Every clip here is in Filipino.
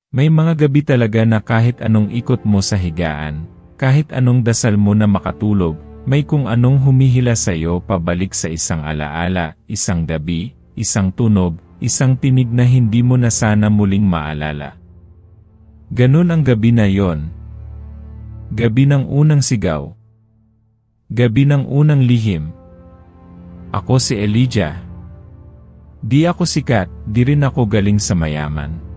May mga gabi talaga na kahit anong ikot mo sa higaan, kahit anong dasal mo na makatulog, may kung anong humihila sa iyo pabalik sa isang alaala, isang gabi, isang tunog, isang tinig na hindi mo na sana muling maalala. Ganun ang gabi na yon. Gabi ng unang sigaw. Gabi ng unang lihim. Ako si Elijah. Di ako sikat, di rin ako galing sa mayaman.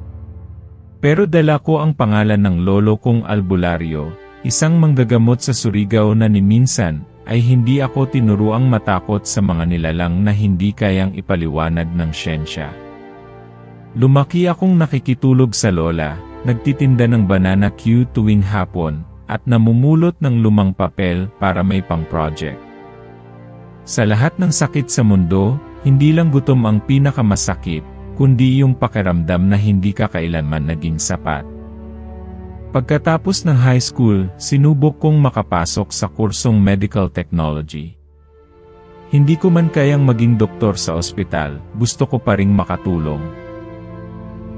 Pero dala ko ang pangalan ng lolo kong albularyo, isang manggagamot sa Surigao na ni minsan ay hindi ako tinuruang matakot sa mga nilalang na hindi kayang ipaliwanag ng siyensya. Lumaki akong nakikitulog sa lola, nagtitinda ng banana Q tuwing hapon, at namumulot ng lumang papel para may pang-project. Sa lahat ng sakit sa mundo, hindi lang gutom ang pinakamasakit, kundi yung pakiramdam na hindi ka kailanman naging sapat. Pagkatapos ng high school, sinubok kong makapasok sa kursong medical technology. Hindi ko man kayang maging doktor sa ospital, gusto ko pa ring makatulong.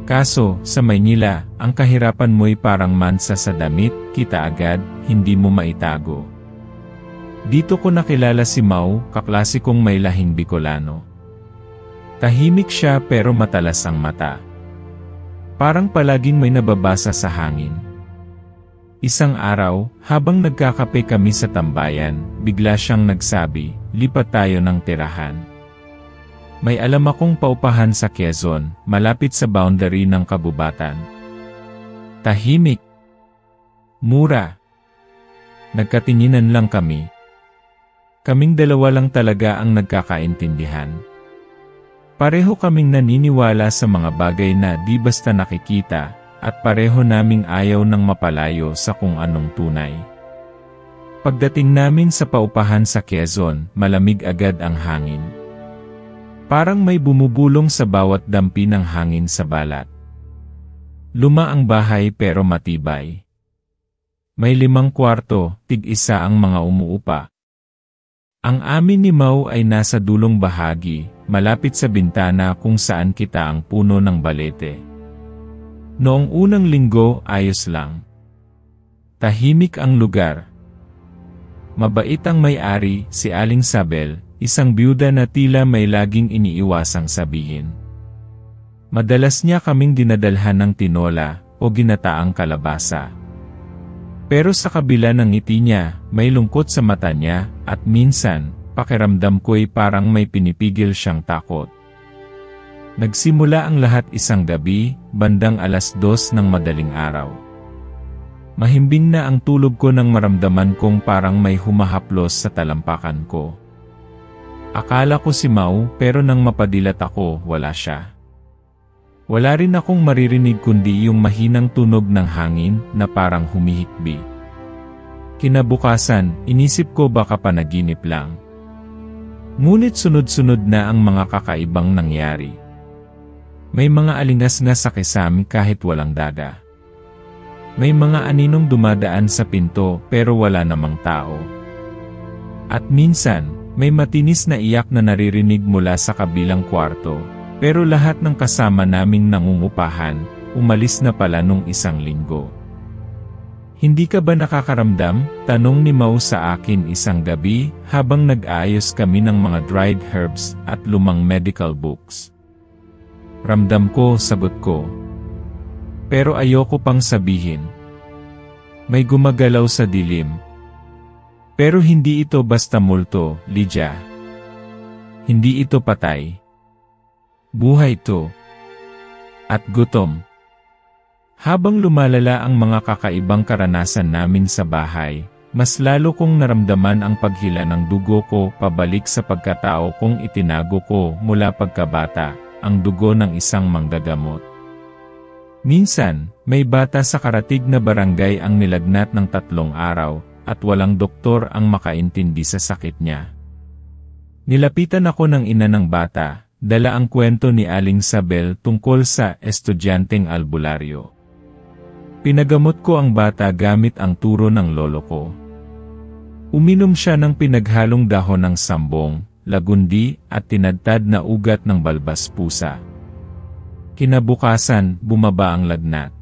Kaso, sa Maynila, ang kahirapan mo'y parang mansa sa damit, kita agad, hindi mo maitago. Dito ko nakilala si Mau, kaklase kong may lahing Bicolano. Tahimik siya pero matalas ang mata. Parang palaging may nababasa sa hangin. Isang araw, habang nagkakape kami sa tambayan, bigla siyang nagsabi, lipat tayo ng tirahan. May alam akong paupahan sa Quezon, malapit sa boundary ng Kabubatan. Tahimik. Mura. Nagkatinginan lang kami. Kaming dalawa lang talaga ang nagkakaintindihan. Pareho kaming naniniwala sa mga bagay na di basta nakikita, at pareho naming ayaw ng mapalayo sa kung anong tunay. Pagdating namin sa paupahan sa Quezon, malamig agad ang hangin. Parang may bumubulong sa bawat dampi ng hangin sa balat. Luma ang bahay pero matibay. May 5 kwarto, tig-isa ang mga umuupa. Ang amin ni Mau ay nasa dulong bahagi, malapit sa bintana kung saan kita ang puno ng balete. Noong unang linggo, ayos lang. Tahimik ang lugar. Mabait ang may-ari, si Aling Sabel, isang byuda na tila may laging iniiwasang sabihin. Madalas niya kaming dinadalhan ng tinola o ginataang kalabasa. Pero sa kabila ng ngiti niya, may lungkot sa mata niya, at minsan, pakiramdam ko'y parang may pinipigil siyang takot. Nagsimula ang lahat isang gabi, bandang 2:00 ng madaling araw. Mahimbing na ang tulog ko nang maramdaman kong parang may humahaplos sa talampakan ko. Akala ko si Mau, pero nang mapadilat ako, wala siya. Wala rin akong maririnig kundi yung mahinang tunog ng hangin na parang humihikbi. Kinabukasan, inisip ko baka panaginip lang. Ngunit sunod-sunod na ang mga kakaibang nangyari. May mga alingas-ngas sa kisame kahit walang daga. May mga aninong dumadaan sa pinto pero wala namang tao. At minsan, may matinis na iyak na naririnig mula sa kabilang kwarto. Pero lahat ng kasama naming nangungupahan, umalis na pala nung 1 linggo. Hindi ka ba nakakaramdam? Tanong ni Mau sa akin isang gabi habang nag-aayos kami ng mga dried herbs at lumang medical books. Ramdam ko, sagot ko. Pero ayoko pang sabihin. May gumagalaw sa dilim. Pero hindi ito basta multo, Lydia. Hindi ito patay. Buhay to. At gutom. Habang lumalala ang mga kakaibang karanasan namin sa bahay, mas lalo kong naramdaman ang paghila ng dugo ko pabalik sa pagkatao kong itinago ko mula pagkabata, ang dugo ng isang manggagamot. Minsan, may bata sa karatig na barangay ang nilagnat ng 3 araw, at walang doktor ang makaintindi sa sakit niya. Nilapitan ako ng ina ng bata, dala ang kwento ni Aling Sabel tungkol sa estudyanteng albularyo. Pinagamot ko ang bata gamit ang turo ng lolo ko. Uminom siya ng pinaghalong dahon ng sambong, lagundi, at tinadtad na ugat ng balbas pusa. Kinabukasan, bumaba ang lagnat.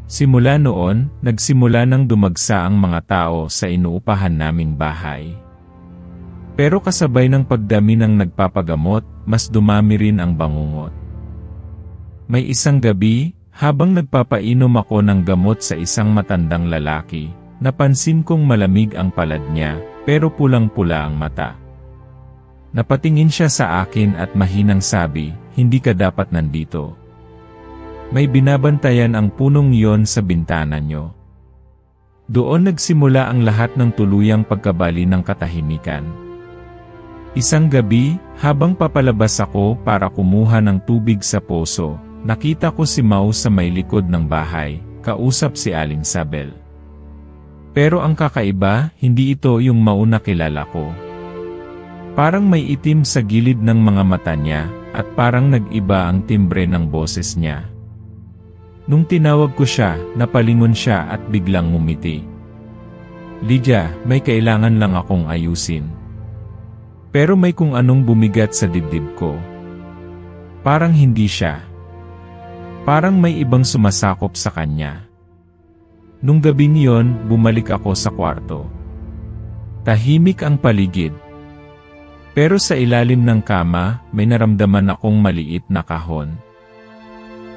Simula noon, nagsimula nang dumagsa ang mga tao sa inuupahan naming bahay. Pero kasabay ng pagdami ng nagpapagamot, mas dumami rin ang bangungot. May isang gabi, habang nagpapainom ako ng gamot sa isang matandang lalaki, napansin kong malamig ang palad niya, pero pulang-pula ang mata. Napatingin siya sa akin at mahinang sabi, "Hindi ka dapat nandito. May binabantayan ang punong iyon sa bintana nyo." Doon nagsimula ang lahat ng tuluyang pagkabali ng katahimikan. Isang gabi, habang papalabas ako para kumuha ng tubig sa poso, nakita ko si Mau sa may likod ng bahay, kausap si Aling Sabel. Pero ang kakaiba, hindi ito yung Mau na kilala ko. Parang may itim sa gilid ng mga mata niya, at parang nag-iba ang timbre ng boses niya. Nung tinawag ko siya, napalingon siya at biglang ngumiti. "Lydia, may kailangan lang akong ayusin." Pero may kung anong bumigat sa dibdib ko. Parang hindi siya. Parang may ibang sumasakop sa kanya. Nung gabing iyon, bumalik ako sa kwarto. Tahimik ang paligid. Pero sa ilalim ng kama, may naramdaman akong maliit na kahon.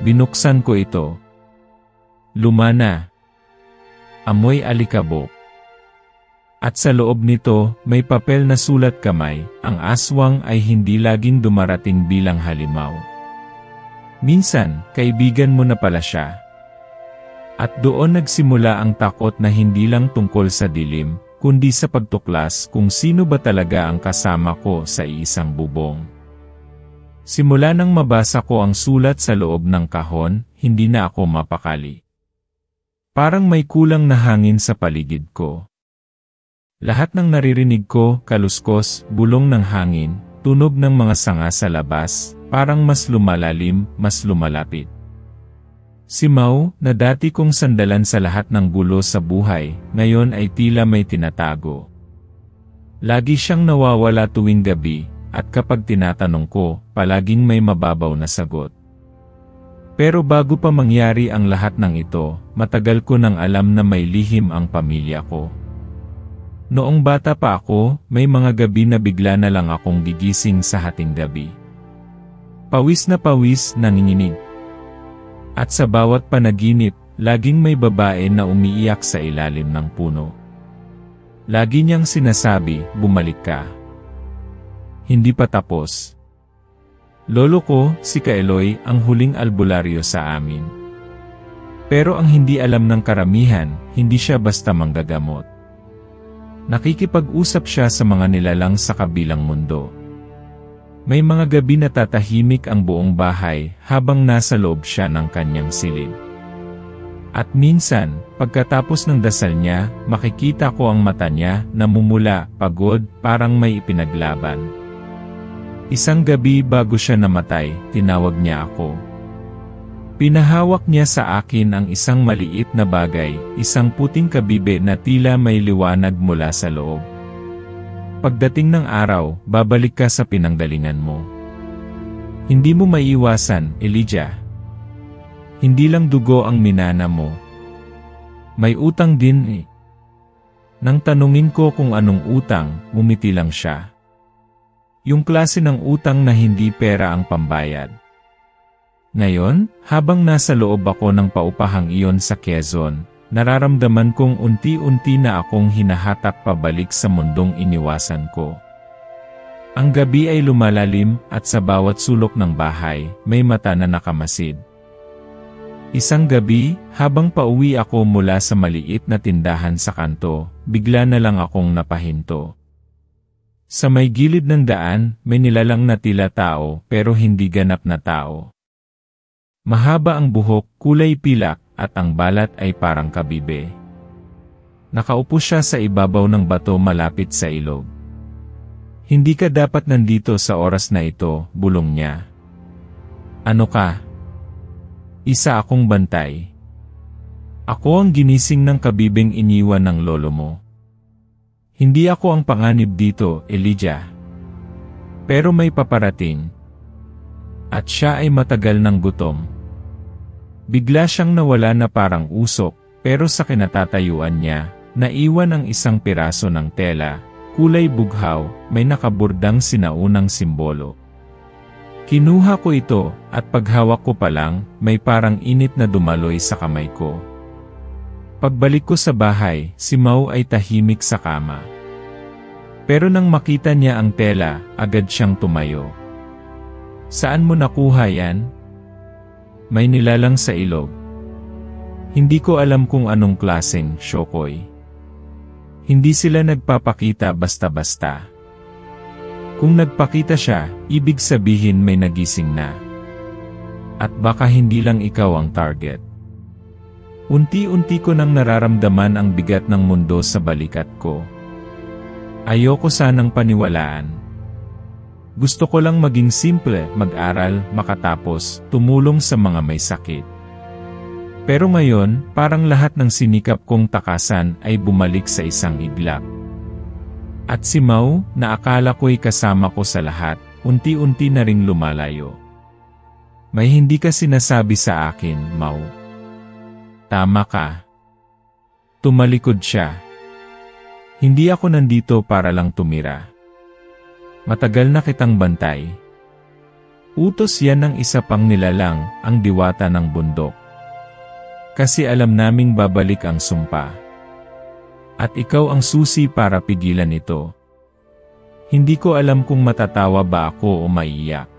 Binuksan ko ito. Luma na. Amoy alikabok. At sa loob nito, may papel na sulat kamay, ang aswang ay hindi laging dumarating bilang halimaw. Minsan, kaibigan mo na pala siya. At doon nagsimula ang takot na hindi lang tungkol sa dilim, kundi sa pagtuklas kung sino ba talaga ang kasama ko sa iisang bubong. Simula nang mabasa ko ang sulat sa loob ng kahon, hindi na ako mapakali. Parang may kulang na hangin sa paligid ko. Lahat ng naririnig ko, kaluskos, bulong ng hangin, tunog ng mga sanga sa labas, parang mas lumalalim, mas lumalapit. Si Mau, na dati kong sandalan sa lahat ng gulo sa buhay, ngayon ay tila may tinatago. Lagi siyang nawawala tuwing gabi, at kapag tinatanong ko, palaging may mababaw na sagot. Pero bago pa mangyari ang lahat ng ito, matagal ko nang alam na may lihim ang pamilya ko. Noong bata pa ako, may mga gabi na bigla na lang akong gigising sa hating gabi. Pawis na pawis, nanginginig. At sa bawat panaginip, laging may babae na umiiyak sa ilalim ng puno. Lagi niyang sinasabi, "Bumalik ka." Hindi pa tapos. Lolo ko, si Kaeloy, ang huling albularyo sa amin. Pero ang hindi alam ng karamihan, hindi siya basta manggagamot. Nakikipag-usap siya sa mga nilalang sa kabilang mundo. May mga gabi na tatahimik ang buong bahay habang nasa loob siya ng kanyang silid. At minsan, pagkatapos ng dasal niya, makikita ko ang mata niya, namumula, pagod, parang may ipinaglaban. Isang gabi bago siya namatay, tinawag niya ako. Pinahawak niya sa akin ang isang maliit na bagay, isang puting kabibe na tila may liwanag mula sa loob. Pagdating ng araw, babalik ka sa pinanggalingan mo. Hindi mo maiiwasan, Elijah. Hindi lang dugo ang minana mo. May utang din eh. Nang tanungin ko kung anong utang, ngumiti lang siya. Yung klase ng utang na hindi pera ang pambayad. Ngayon, habang nasa loob ako ng paupahang iyon sa Quezon, nararamdaman kong unti-unti na akong hinahatak pabalik sa mundong iniwasan ko. Ang gabi ay lumalalim at sa bawat sulok ng bahay, may mata na nakamasid. Isang gabi, habang pauwi ako mula sa maliit na tindahan sa kanto, bigla na lang akong napahinto. Sa may gilid ng daan, may nilalang na tila tao pero hindi ganap na tao. Mahaba ang buhok, kulay pilak, at ang balat ay parang kabibe. Nakaupo siya sa ibabaw ng bato malapit sa ilog. "Hindi ka dapat nandito sa oras na ito," bulong niya. "Ano ka? Isa akong bantay. Ako ang ginising ng kabibeng iniwan ng lolo mo. Hindi ako ang panganib dito, Elijah. Pero may paparating. At siya ay matagal ng gutom. Bigla siyang nawala na parang usok, pero sa kinatatayuan niya, naiwan ang isang piraso ng tela, kulay bughaw, may nakaburdang sinaunang simbolo. Kinuha ko ito, at paghawak ko pa lang, may parang init na dumaloy sa kamay ko. Pagbalik ko sa bahay, si Mau ay tahimik sa kama. Pero nang makita niya ang tela, agad siyang tumayo. Saan mo nakuha yan? May nilalang sa ilog. Hindi ko alam kung anong klaseng shokoy. Hindi sila nagpapakita basta-basta. Kung nagpakita siya, ibig sabihin may nagising na. At baka hindi lang ikaw ang target. Unti-unti ko nang nararamdaman ang bigat ng mundo sa balikat ko. Ayoko sanang paniwalaan. Gusto ko lang maging simple, mag-aral, makatapos, tumulong sa mga may sakit. Pero ngayon, parang lahat ng sinikap kong takasan ay bumalik sa isang iglap. At si Mau, na akala ko'y kasama ko sa lahat, unti-unti na ring lumalayo. May hindi ka sinasabi sa akin, Mau. Tama ka. Tumalikod siya. Hindi ako nandito para lang tumira. Matagal na kitang bantay. Utos yan ng isa pang nilalang, ang diwata ng bundok. Kasi alam naming babalik ang sumpa. At ikaw ang susi para pigilan ito. Hindi ko alam kung matatawa ba ako o maiiyak.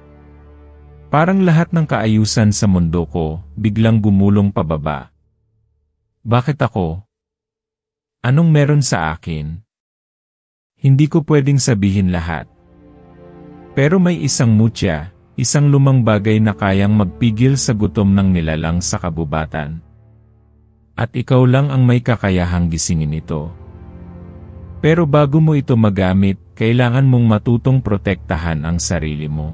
Parang lahat ng kaayusan sa mundo ko, biglang gumulong pababa. Bakit ako? Anong meron sa akin? Hindi ko pwedeng sabihin lahat. Pero may isang mutya, isang lumang bagay na kayang magpigil sa gutom ng nilalang sa kabubatan. At ikaw lang ang may kakayahang gisingin ito. Pero bago mo ito magamit, kailangan mong matutong protektahan ang sarili mo.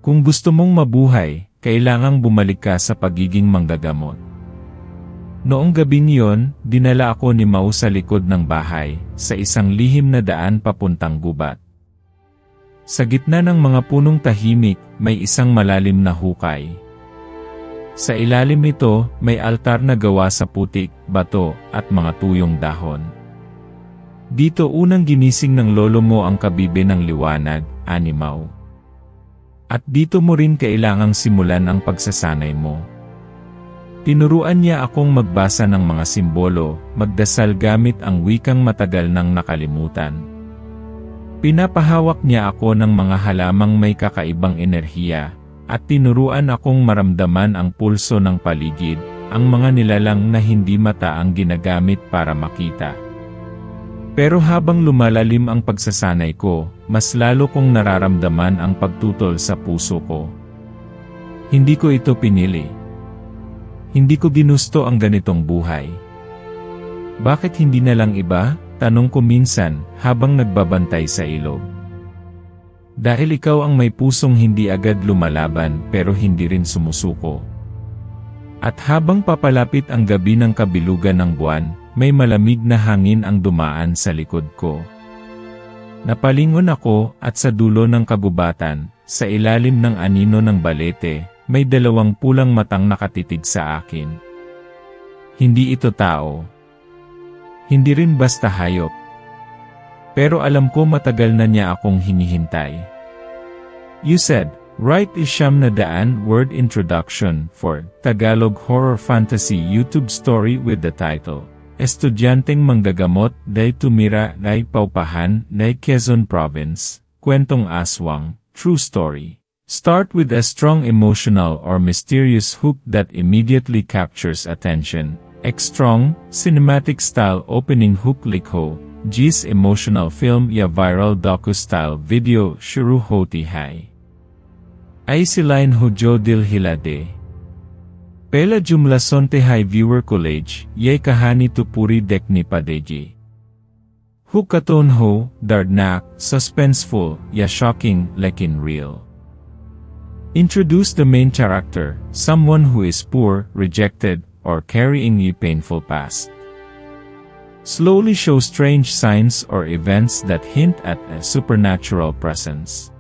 Kung gusto mong mabuhay, kailangang bumalik ka sa pagiging manggagamot. Noong gabing iyon, dinala ako ni Mau sa likod ng bahay, sa isang lihim na daan papuntang gubat. Sa gitna ng mga punong tahimik, may isang malalim na hukay. Sa ilalim nito, may altar na gawa sa putik, bato, at mga tuyong dahon. Dito unang ginising ng lolo mo ang kabibe ng liwanag, ani Mau. At dito mo rin kailangang simulan ang pagsasanay mo. Tinuruan niya akong magbasa ng mga simbolo, magdasal gamit ang wikang matagal nang nakalimutan. Pinapahawak niya ako ng mga halamang may kakaibang enerhiya, at tinuruan akong maramdaman ang pulso ng paligid, ang mga nilalang na hindi mata ang ginagamit para makita. Pero habang lumalalim ang pagsasanay ko, mas lalo kong nararamdaman ang pagtutol sa puso ko. Hindi ko ito pinili. Hindi ko ginusto ang ganitong buhay. Bakit hindi na lang iba? Tanong ko minsan, habang nagbabantay sa ilog. Dahil ikaw ang may pusong hindi agad lumalaban pero hindi rin sumusuko. At habang papalapit ang gabi ng kabilugan ng buwan, may malamig na hangin ang dumaan sa likod ko. Napalingon ako at sa dulo ng kagubatan, sa ilalim ng anino ng balete, may dalawang pulang matang nakatitig sa akin. Hindi ito tao. Hindi rin basta hayop. Pero alam ko matagal na niya akong hinihintay. You said, right is siyam na daan word introduction for Tagalog horror fantasy YouTube story with the title, Estudyanteng Manggagamot day tumira day Paupahan day Quezon Province, Kwentong Aswang, True Story. Start with a strong emotional or mysterious hook that immediately captures attention. Strong, cinematic-style opening hook likho, G's emotional film ya viral docu-style video shuru hoti hai. Ay silain hujo dil hilade. Pela jumla sonte hai viewer college, ye kahani tupuri dekni padeji. Hukaton ho, dardnak, suspenseful, ya shocking, lekin real. Introduce the main character, someone who is poor, rejected, or carrying a painful past. Slowly show strange signs or events that hint at a supernatural presence.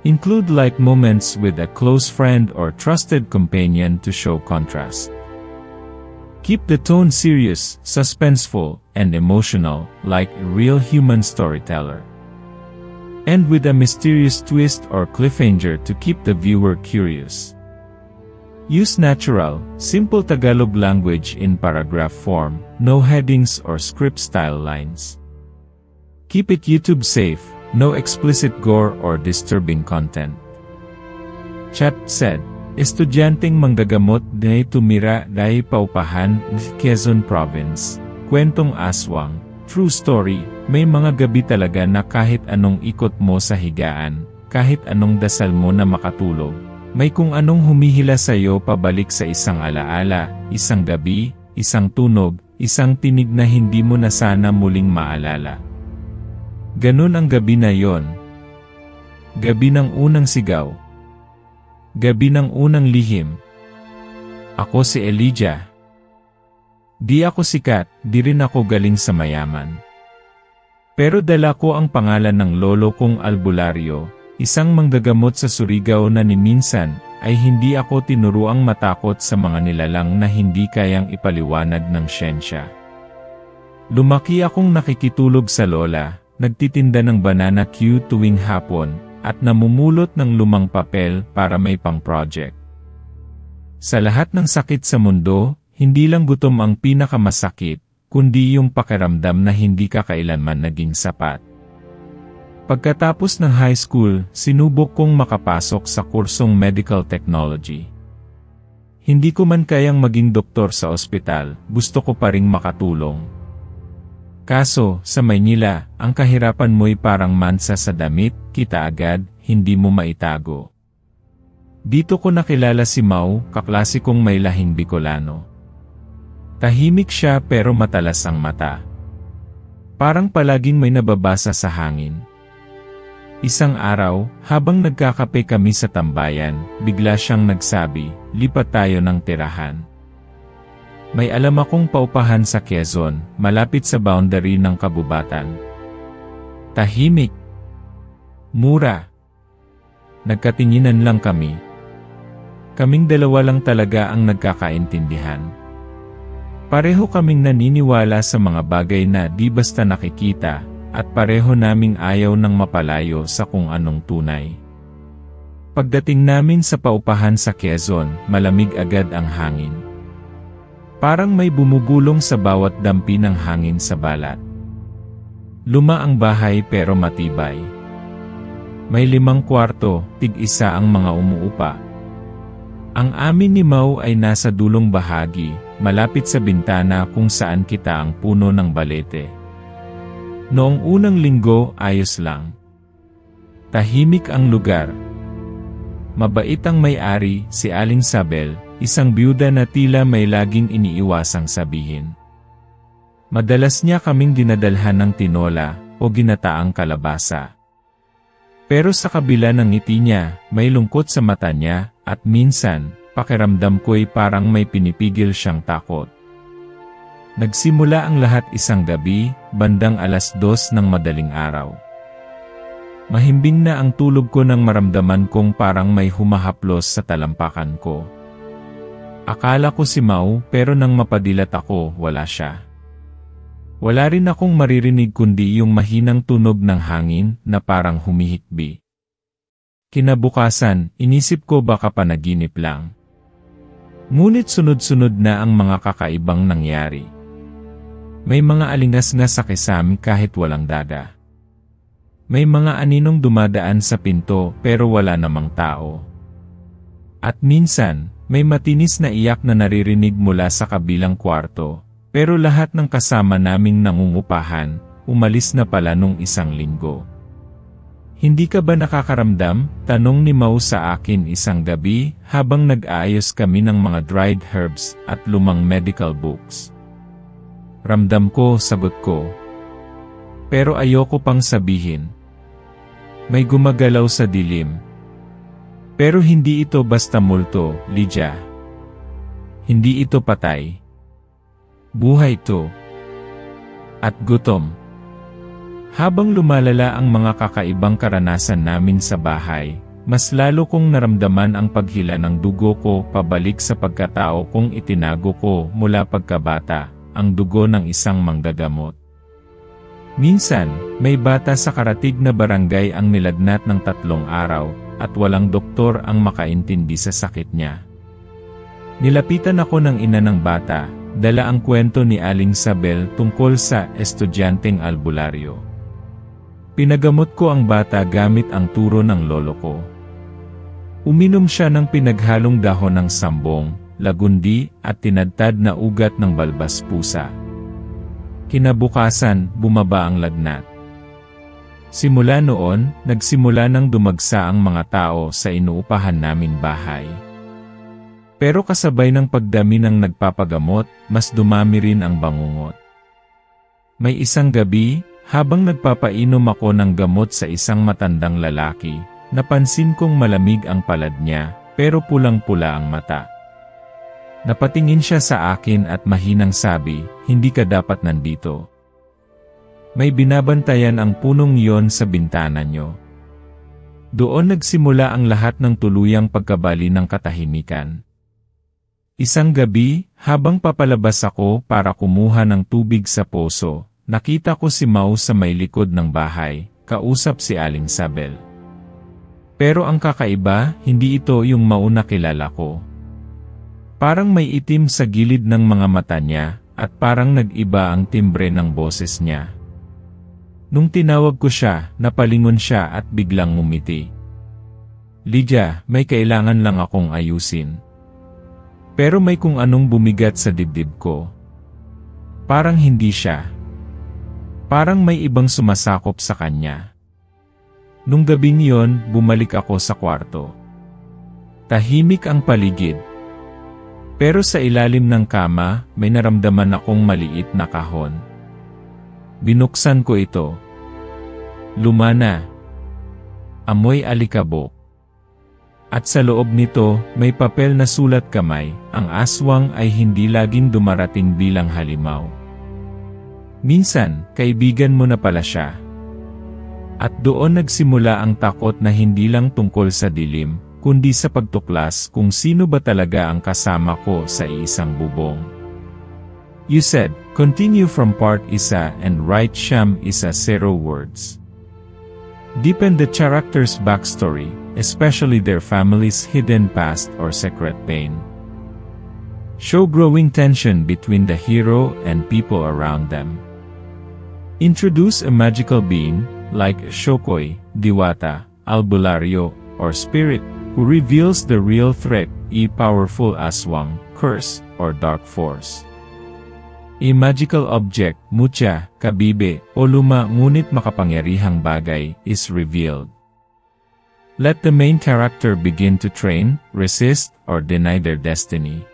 Include light moments with a close friend or trusted companion to show contrast. Keep the tone serious, suspenseful, and emotional, like a real human storyteller. End with a mysterious twist or cliffhanger to keep the viewer curious. Use natural, simple Tagalog language in paragraph form, no headings or script-style lines. Keep it YouTube safe, no explicit gore or disturbing content. Chat said, estudyanteng manggagamot na tumira dahil paupahan, Quezon Province. Kwentong aswang, true story, may mga gabi talaga na kahit anong ikot mo sa higaan, kahit anong dasal mo na makatulog, may kung anong humihila sa'yo pabalik sa isang alaala, isang gabi, isang tunog, isang tinig na hindi mo na sana muling maalala. Ganun ang gabi na yon. Gabi ng unang sigaw. Gabi ng unang lihim. Ako si Elijah. Di ako sikat, di rin ako galing sa mayaman. Pero dala ko ang pangalan ng lolo kong albularyo, isang manggagamot sa Surigao na ni minsan, ay hindi ako tinuruang matakot sa mga nilalang na hindi kayang ipaliwanag ng siyensya. Lumaki akong nakikitulog sa lola, nagtitinda ng banana Q tuwing hapon, at namumulot ng lumang papel para may pang-project. Sa lahat ng sakit sa mundo, hindi lang gutom ang pinakamasakit, kundi yung pakiramdam na hindi ka kailanman naging sapat. Pagkatapos ng high school, sinubok kong makapasok sa kursong medical technology. Hindi ko man kayang maging doktor sa ospital, gusto ko pa ring makatulong. Kaso, sa Maynila, ang kahirapan mo'y parang mansa sa damit, kita agad, hindi mo maitago. Dito ko nakilala si Mau, kaklase kong may lahing Bicolano. Tahimik siya pero matalas ang mata. Parang palaging may nababasa sa hangin. Isang araw, habang nagkakape kami sa tambayan, bigla siyang nagsabi, lipat tayo ng tirahan. May alam akong paupahan sa Quezon, malapit sa boundary ng kabubatan. Tahimik. Mura. Nagkatinginan lang kami. Kaming dalawa lang talaga ang nagkakaintindihan. Pareho kaming naniniwala sa mga bagay na di basta nakikita, at pareho naming ayaw ng mapalayo sa kung anong tunay. Pagdating namin sa paupahan sa Quezon, malamig agad ang hangin. Parang may bumubulong sa bawat dampi ng hangin sa balat. Luma ang bahay pero matibay. May 5 kwarto, tig-isa ang mga umuupa. Ang amin ni Mau ay nasa dulong bahagi, malapit sa bintana kung saan kita ang puno ng balete. Noong unang linggo, ayos lang. Tahimik ang lugar. Mabait ang may-ari, si Aling Sabel, isang byuda na tila may laging iniiwasang sabihin. Madalas niya kaming dinadalhan ng tinola o ginataang kalabasa. Pero sa kabila ng ngiti niya, may lungkot sa mata niya, at minsan, pakiramdam ko'y parang may pinipigil siyang takot. Nagsimula ang lahat isang gabi, bandang 2:00 ng madaling araw. Mahimbing na ang tulog ko nang maramdaman kong parang may humahaplos sa talampakan ko. Akala ko si Mau, pero nang mapadilat ako, wala siya. Wala rin akong maririnig kundi yung mahinang tunog ng hangin na parang humihikbi. Kinabukasan, inisip ko baka panaginip lang. Ngunit sunod-sunod na ang mga kakaibang nangyari. May mga alingas-ngas sa kisame kahit walang dada. May mga aninong dumadaan sa pinto pero wala namang tao. At minsan, may matinis na iyak na naririnig mula sa kabilang kwarto, pero lahat ng kasama naming nangungupahan, umalis na pala nung 1 linggo. Hindi ka ba nakakaramdam? Tanong ni Mau sa akin isang gabi habang nag-aayos kami ng mga dried herbs at lumang medical books. Ramdam ko, sagot ko. Pero ayoko pang sabihin. May gumagalaw sa dilim. Pero hindi ito basta multo, Lydia. Hindi ito patay. Buhay ito. At gutom. Habang lumalala ang mga kakaibang karanasan namin sa bahay, mas lalo kong naramdaman ang paghila ng dugo ko pabalik sa pagkatao kong itinago ko mula pagkabata, ang dugo ng isang manggagamot. Minsan, may bata sa karatig na barangay ang nilagnat ng 3 araw, at walang doktor ang makaintindi sa sakit niya. Nilapitan ako ng ina ng bata, dala ang kwento ni Aling Sabel tungkol sa estudyanteng albularyo. Pinagamot ko ang bata gamit ang turo ng lolo ko. Uminom siya ng pinaghalong dahon ng sambong, lagundi, at tinadtad na ugat ng balbas pusa. Kinabukasan, bumaba ang lagnat. Simula noon, nagsimula nang dumagsa ang mga tao sa inuupahan naming bahay. Pero kasabay ng pagdami ng nagpapagamot, mas dumami rin ang bangungot. May isang gabi, habang nagpapainom ako ng gamot sa isang matandang lalaki, napansin kong malamig ang palad niya, pero pulang-pula ang mata. Napatingin siya sa akin at mahinang sabi, "Hindi ka dapat nandito. May binabantayan ang punong iyon sa bintana nyo." Doon nagsimula ang lahat ng tuluyang pagkabali ng katahimikan. Isang gabi, habang papalabas ako para kumuha ng tubig sa poso, nakita ko si Mau sa may likod ng bahay, kausap si Aling Sabel. Pero ang kakaiba, hindi ito yung Mau na kilala ko. Parang may itim sa gilid ng mga mata niya, at parang nag-iba ang timbre ng boses niya. Nung tinawag ko siya, napalingon siya at biglang ngumiti. "Lydia, may kailangan lang akong ayusin." Pero may kung anong bumigat sa dibdib ko. Parang hindi siya. Parang may ibang sumasakop sa kanya. Nung gabing yon, bumalik ako sa kwarto. Tahimik ang paligid. Pero sa ilalim ng kama, may naramdaman akong maliit na kahon. Binuksan ko ito. Luma na. Amoy alikabok. At sa loob nito, may papel na sulat kamay, ang aswang ay hindi laging dumarating bilang halimaw. Minsan, kaibigan mo na pala siya. At doon nagsimula ang takot na hindi lang tungkol sa dilim, kundi sa pagtuklas kung sino ba talaga ang kasama ko sa isang bubong. You said, continue from part 1 and write Siyam 0 words. Deepen the character's backstory, especially their family's hidden past or secret pain. Show growing tension between the hero and people around them. Introduce a magical being, like Shokoy, Diwata, Albularyo, or Spirit, who reveals the real threat, a powerful aswang, curse, or dark force. A magical object, mutya, kabibe, o luma ngunit makapangyarihang bagay, is revealed. Let the main character begin to train, resist, or deny their destiny.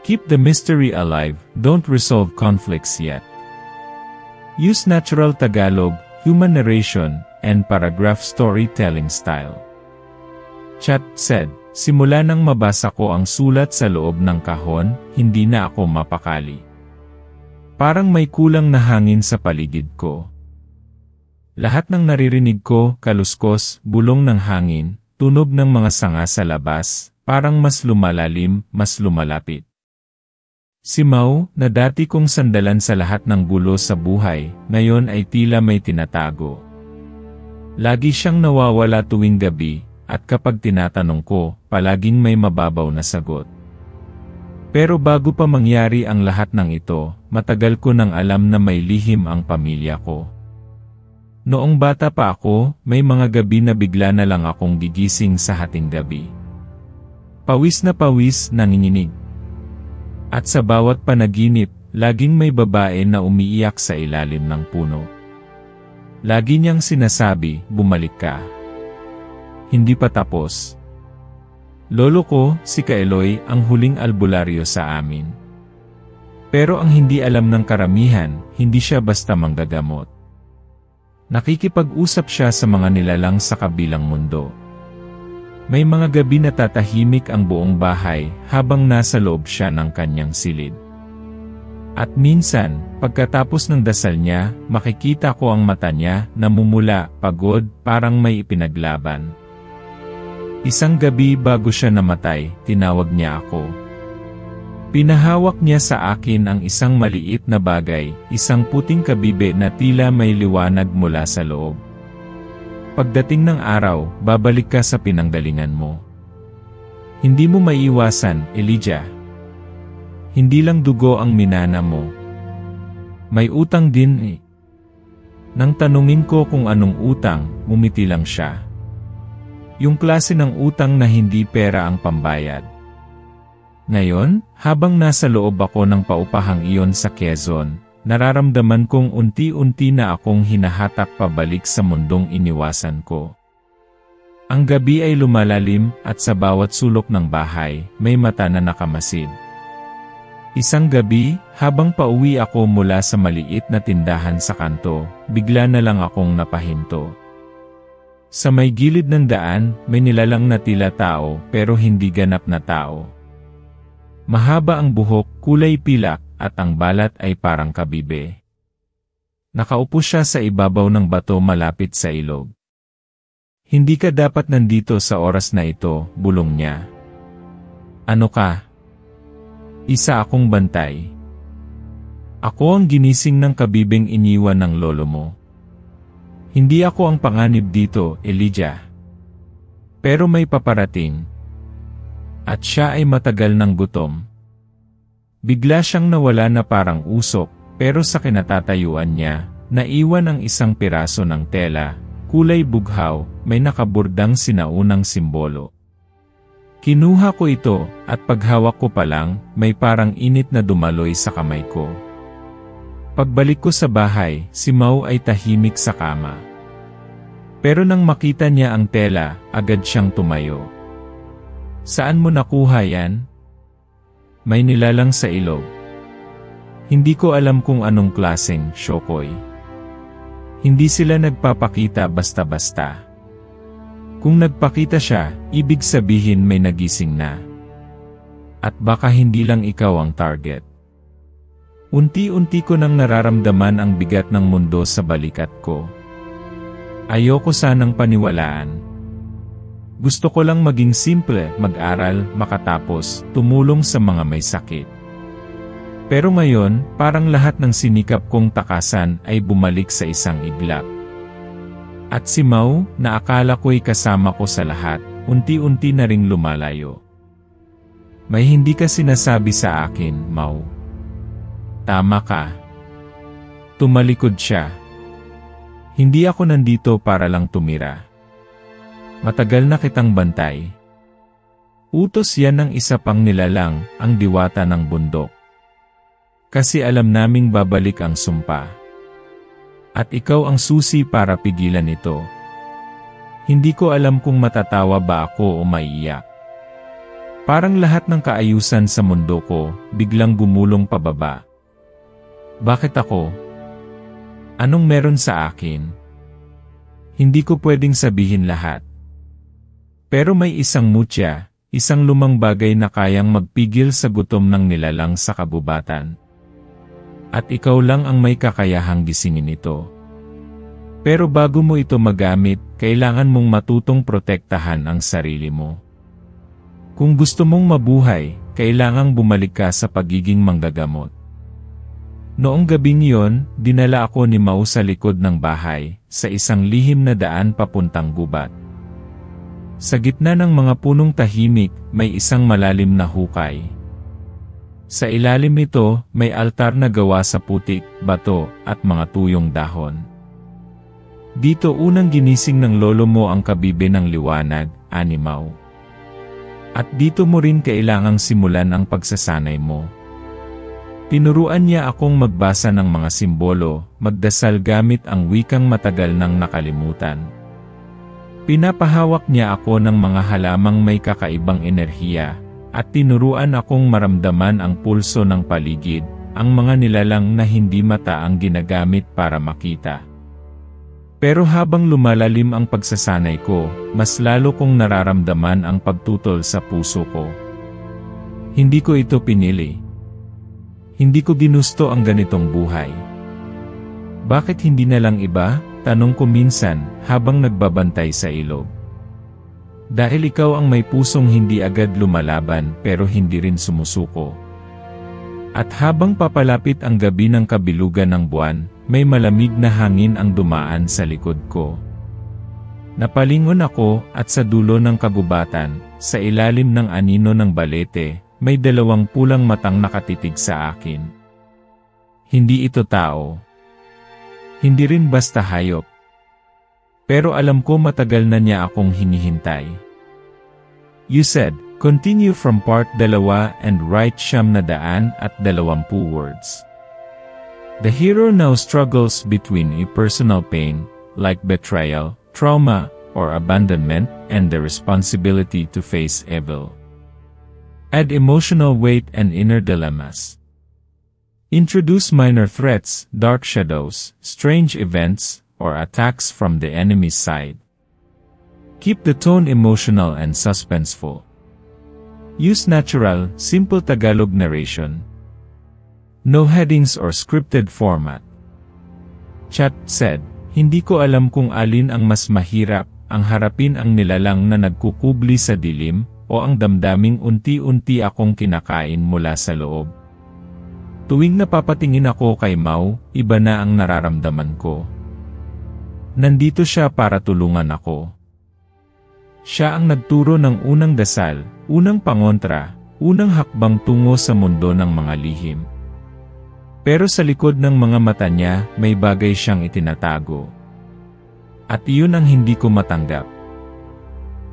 Keep the mystery alive, don't resolve conflicts yet. Use natural Tagalog, human narration, and paragraph storytelling style. Chat said, simula nang mabasa ko ang sulat sa loob ng kahon, hindi na ako mapakali. Parang may kulang na hangin sa paligid ko. Lahat ng naririnig ko, kaluskos, bulong ng hangin, tunog ng mga sanga sa labas, parang mas lumalalim, mas lumalapit. Si Mau, na dati kong sandalan sa lahat ng gulo sa buhay, ngayon ay tila may tinatago. Lagi siyang nawawala tuwing gabi, at kapag tinatanong ko, palaging may mababaw na sagot. Pero bago pa mangyari ang lahat ng ito, matagal ko nang alam na may lihim ang pamilya ko. Noong bata pa ako, may mga gabi na bigla na lang akong gigising sa hating gabi. Pawis na pawis, nanginginig. At sa bawat panaginip, laging may babae na umiiyak sa ilalim ng puno. Lagi niyang sinasabi, bumalik ka. Hindi pa tapos. Lolo ko, si Kaeloy, ang huling albularyo sa amin. Pero ang hindi alam ng karamihan, hindi siya basta manggagamot. Nakikipag-usap siya sa mga nilalang sa kabilang mundo. May mga gabi na tatahimik ang buong bahay habang nasa loob siya ng kanyang silid. At minsan, pagkatapos ng dasal niya, makikita ko ang mata niya, namumula, pagod, parang may ipinaglaban. Isang gabi bago siya namatay, tinawag niya ako. Pinahawak niya sa akin ang isang maliit na bagay, isang puting kabibe na tila may liwanag mula sa loob. Pagdating ng araw, babalik ka sa pinanggalingan mo. Hindi mo maiiwasan, Elijah. Hindi lang dugo ang minana mo. May utang din eh. Nang tanungin ko kung anong utang, ngumiti lang siya. Yung klase ng utang na hindi pera ang pambayad. Ngayon, habang nasa loob ako ng paupahang iyon sa Quezon, nararamdaman kong unti-unti na akong hinahatak pabalik sa mundong iniwasan ko. Ang gabi ay lumalalim at sa bawat sulok ng bahay, may mata na nakamasid. Isang gabi, habang pauwi ako mula sa maliit na tindahan sa kanto, bigla na lang akong napahinto. Sa may gilid ng daan, may nilalang na tila tao pero hindi ganap na tao. Mahaba ang buhok, kulay pilak, at ang balat ay parang kabibe. Nakaupo siya sa ibabaw ng bato malapit sa ilog. Hindi ka dapat nandito sa oras na ito, bulong niya. Ano ka? Isa akong bantay. Ako ang ginising ng kabibeng iniwan ng lolo mo. Hindi ako ang panganib dito, Elijah. Pero may paparating. At siya ay matagal ng gutom. Bigla siyang nawala na parang usok, pero sa kinatatayuan niya, naiwan ang isang piraso ng tela, kulay bughaw, may nakaburdang sinaunang simbolo. Kinuha ko ito, at paghawak ko pa lang, may parang init na dumaloy sa kamay ko. Pagbalik ko sa bahay, si Mau ay tahimik sa kama. Pero nang makita niya ang tela, agad siyang tumayo. Saan mo nakuha yan? May nilalang sa ilog. Hindi ko alam kung anong klaseng shokoy. Hindi sila nagpapakita basta-basta. Kung nagpakita siya, ibig sabihin may nagising na. At baka hindi lang ikaw ang target. Unti-unti ko nang nararamdaman ang bigat ng mundo sa balikat ko. Ayoko sanang paniwalaan. Gusto ko lang maging simple, mag-aral, makatapos, tumulong sa mga may sakit. Pero ngayon, parang lahat ng sinikap kong takasan ay bumalik sa isang iglap. At si Mau, na akala ko'y kasama ko sa lahat, unti-unti na ring lumalayo. May hindi ka sinasabi sa akin, Mau. Tama ka. Tumalikod siya. Hindi ako nandito para lang tumira. Matagal na kitang bantay. Utos yan ng isa pang nilalang, ang diwata ng bundok. Kasi alam naming babalik ang sumpa. At ikaw ang susi para pigilan ito. Hindi ko alam kung matatawa ba ako o maiiyak. Parang lahat ng kaayusan sa mundo ko, biglang gumulong pababa. Bakit ako? Anong meron sa akin? Hindi ko pwedeng sabihin lahat. Pero may isang mutya, isang lumang bagay na kayang magpigil sa gutom ng nilalang sa kabubatan. At ikaw lang ang may kakayahang gisingin ito. Pero bago mo ito magamit, kailangan mong matutong protektahan ang sarili mo. Kung gusto mong mabuhay, kailangang bumalik ka sa pagiging manggagamot. Noong gabing iyon, dinala ako ni Mau sa likod ng bahay, sa isang lihim na daan papuntang gubat. Sa gitna ng mga punong tahimik, may isang malalim na hukay. Sa ilalim nito, may altar na gawa sa putik, bato, at mga tuyong dahon. Dito unang ginising ng lolo mo ang kabibe ng liwanag, ani Mau. At dito mo rin kailangang simulan ang pagsasanay mo. Tinuruan niya akong magbasa ng mga simbolo, magdasal gamit ang wikang matagal nang nakalimutan. Pinapahawak niya ako ng mga halamang may kakaibang enerhiya, at tinuruan akong maramdaman ang pulso ng paligid, ang mga nilalang na hindi mata ang ginagamit para makita. Pero habang lumalalim ang pagsasanay ko, mas lalo kong nararamdaman ang pagtutol sa puso ko. Hindi ko ito pinili. Hindi ko ginusto ang ganitong buhay. Bakit hindi na lang iba? Tanong ko minsan, habang nagbabantay sa ilog. Dahil ikaw ang may pusong hindi agad lumalaban pero hindi rin sumusuko. At habang papalapit ang gabi ng kabilugan ng buwan, may malamig na hangin ang dumaan sa likod ko. Napalingon ako at sa dulo ng kagubatan, sa ilalim ng anino ng balete, may dalawang pulang matang nakatitig sa akin. Hindi ito tao. Hindi rin basta hayop. Pero alam ko matagal na niya akong hinihintay. You said, continue from part 2 and write 920 words. The hero now struggles between a personal pain, like betrayal, trauma, or abandonment, and the responsibility to face evil. Add emotional weight and inner dilemmas. Introduce minor threats, dark shadows, strange events, or attacks from the enemy's side. Keep the tone emotional and suspenseful. Use natural, simple Tagalog narration. No headings or scripted format. Chat said, hindi ko alam kung alin ang mas mahirap, ang harapin ang nilalang na nagkukubli sa dilim, o ang damdaming unti-unti akong kinakain mula sa loob. Tuwing napapatingin ako kay Mau, iba na ang nararamdaman ko. Nandito siya para tulungan ako. Siya ang nagturo ng unang dasal, unang pangontra, unang hakbang tungo sa mundo ng mga lihim. Pero sa likod ng mga mata niya, may bagay siyang itinatago. At iyon ang hindi ko matanggap.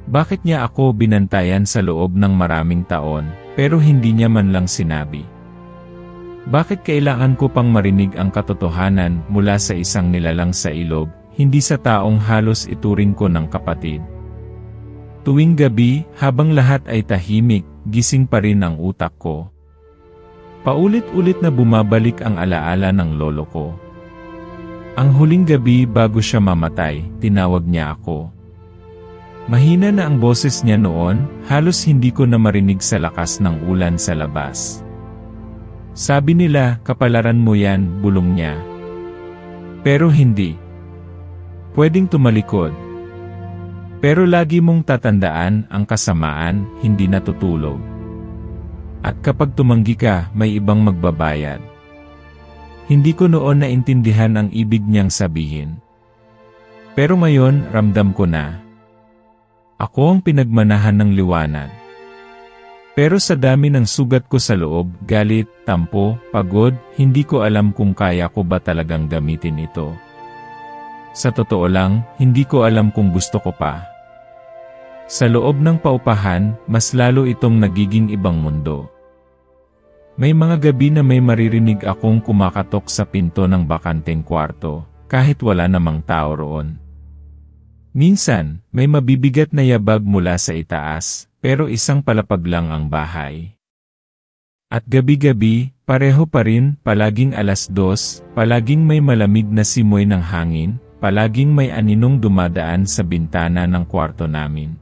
Bakit niya ako binantayan sa loob ng maraming taon, pero hindi niya man lang sinabi? Bakit kailangan ko pang marinig ang katotohanan mula sa isang nilalang sa ilog, hindi sa taong halos ituring ko ng kapatid? Tuwing gabi, habang lahat ay tahimik, gising pa rin ang utak ko. Paulit-ulit na bumabalik ang alaala ng lolo ko. Ang huling gabi bago siya mamatay, tinawag niya ako. Mahina na ang boses niya noon, halos hindi ko na marinig sa lakas ng ulan sa labas. Sabi nila, kapalaran mo yan, bulong niya. Pero hindi. Pwedeng tumalikod. Pero lagi mong tatandaan, ang kasamaan, hindi natutulog. At kapag tumanggi ka, may ibang magbabayad. Hindi ko noon naintindihan ang ibig niyang sabihin. Pero ngayon, ramdam ko na. Ako ang pinagmanahan ng liwanag. Pero sa dami ng sugat ko sa loob, galit, tampo, pagod, hindi ko alam kung kaya ko ba talagang gamitin ito. Sa totoo lang, hindi ko alam kung gusto ko pa. Sa loob ng paupahan, mas lalo itong nagiging ibang mundo. May mga gabi na may maririnig akong kumakatok sa pinto ng bakanteng kwarto, kahit wala namang tao roon. Minsan, may mabibigat na yabag mula sa itaas, pero isang palapag lang ang bahay. At gabi-gabi, pareho pa rin, palaging 2:00, palaging may malamig na simoy ng hangin, palaging may aninong dumadaan sa bintana ng kwarto namin.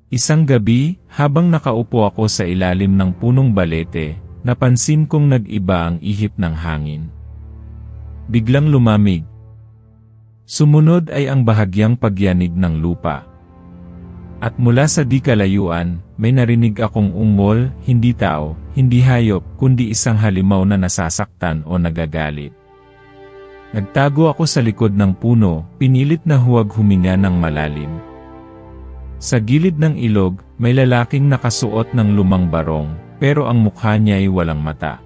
Isang gabi, habang nakaupo ako sa ilalim ng punong balete, napansin kong nag-iba ang ihip ng hangin. Biglang lumamig. Sumunod ay ang bahagyang pagyanig ng lupa. At mula sa di kalayuan, may narinig akong ungol, hindi tao, hindi hayop, kundi isang halimaw na nasasaktan o nagagalit. Nagtago ako sa likod ng puno, pinilit na huwag huminga ng malalim. Sa gilid ng ilog, may lalaking nakasuot ng lumang barong, pero ang mukha niya ay walang mata.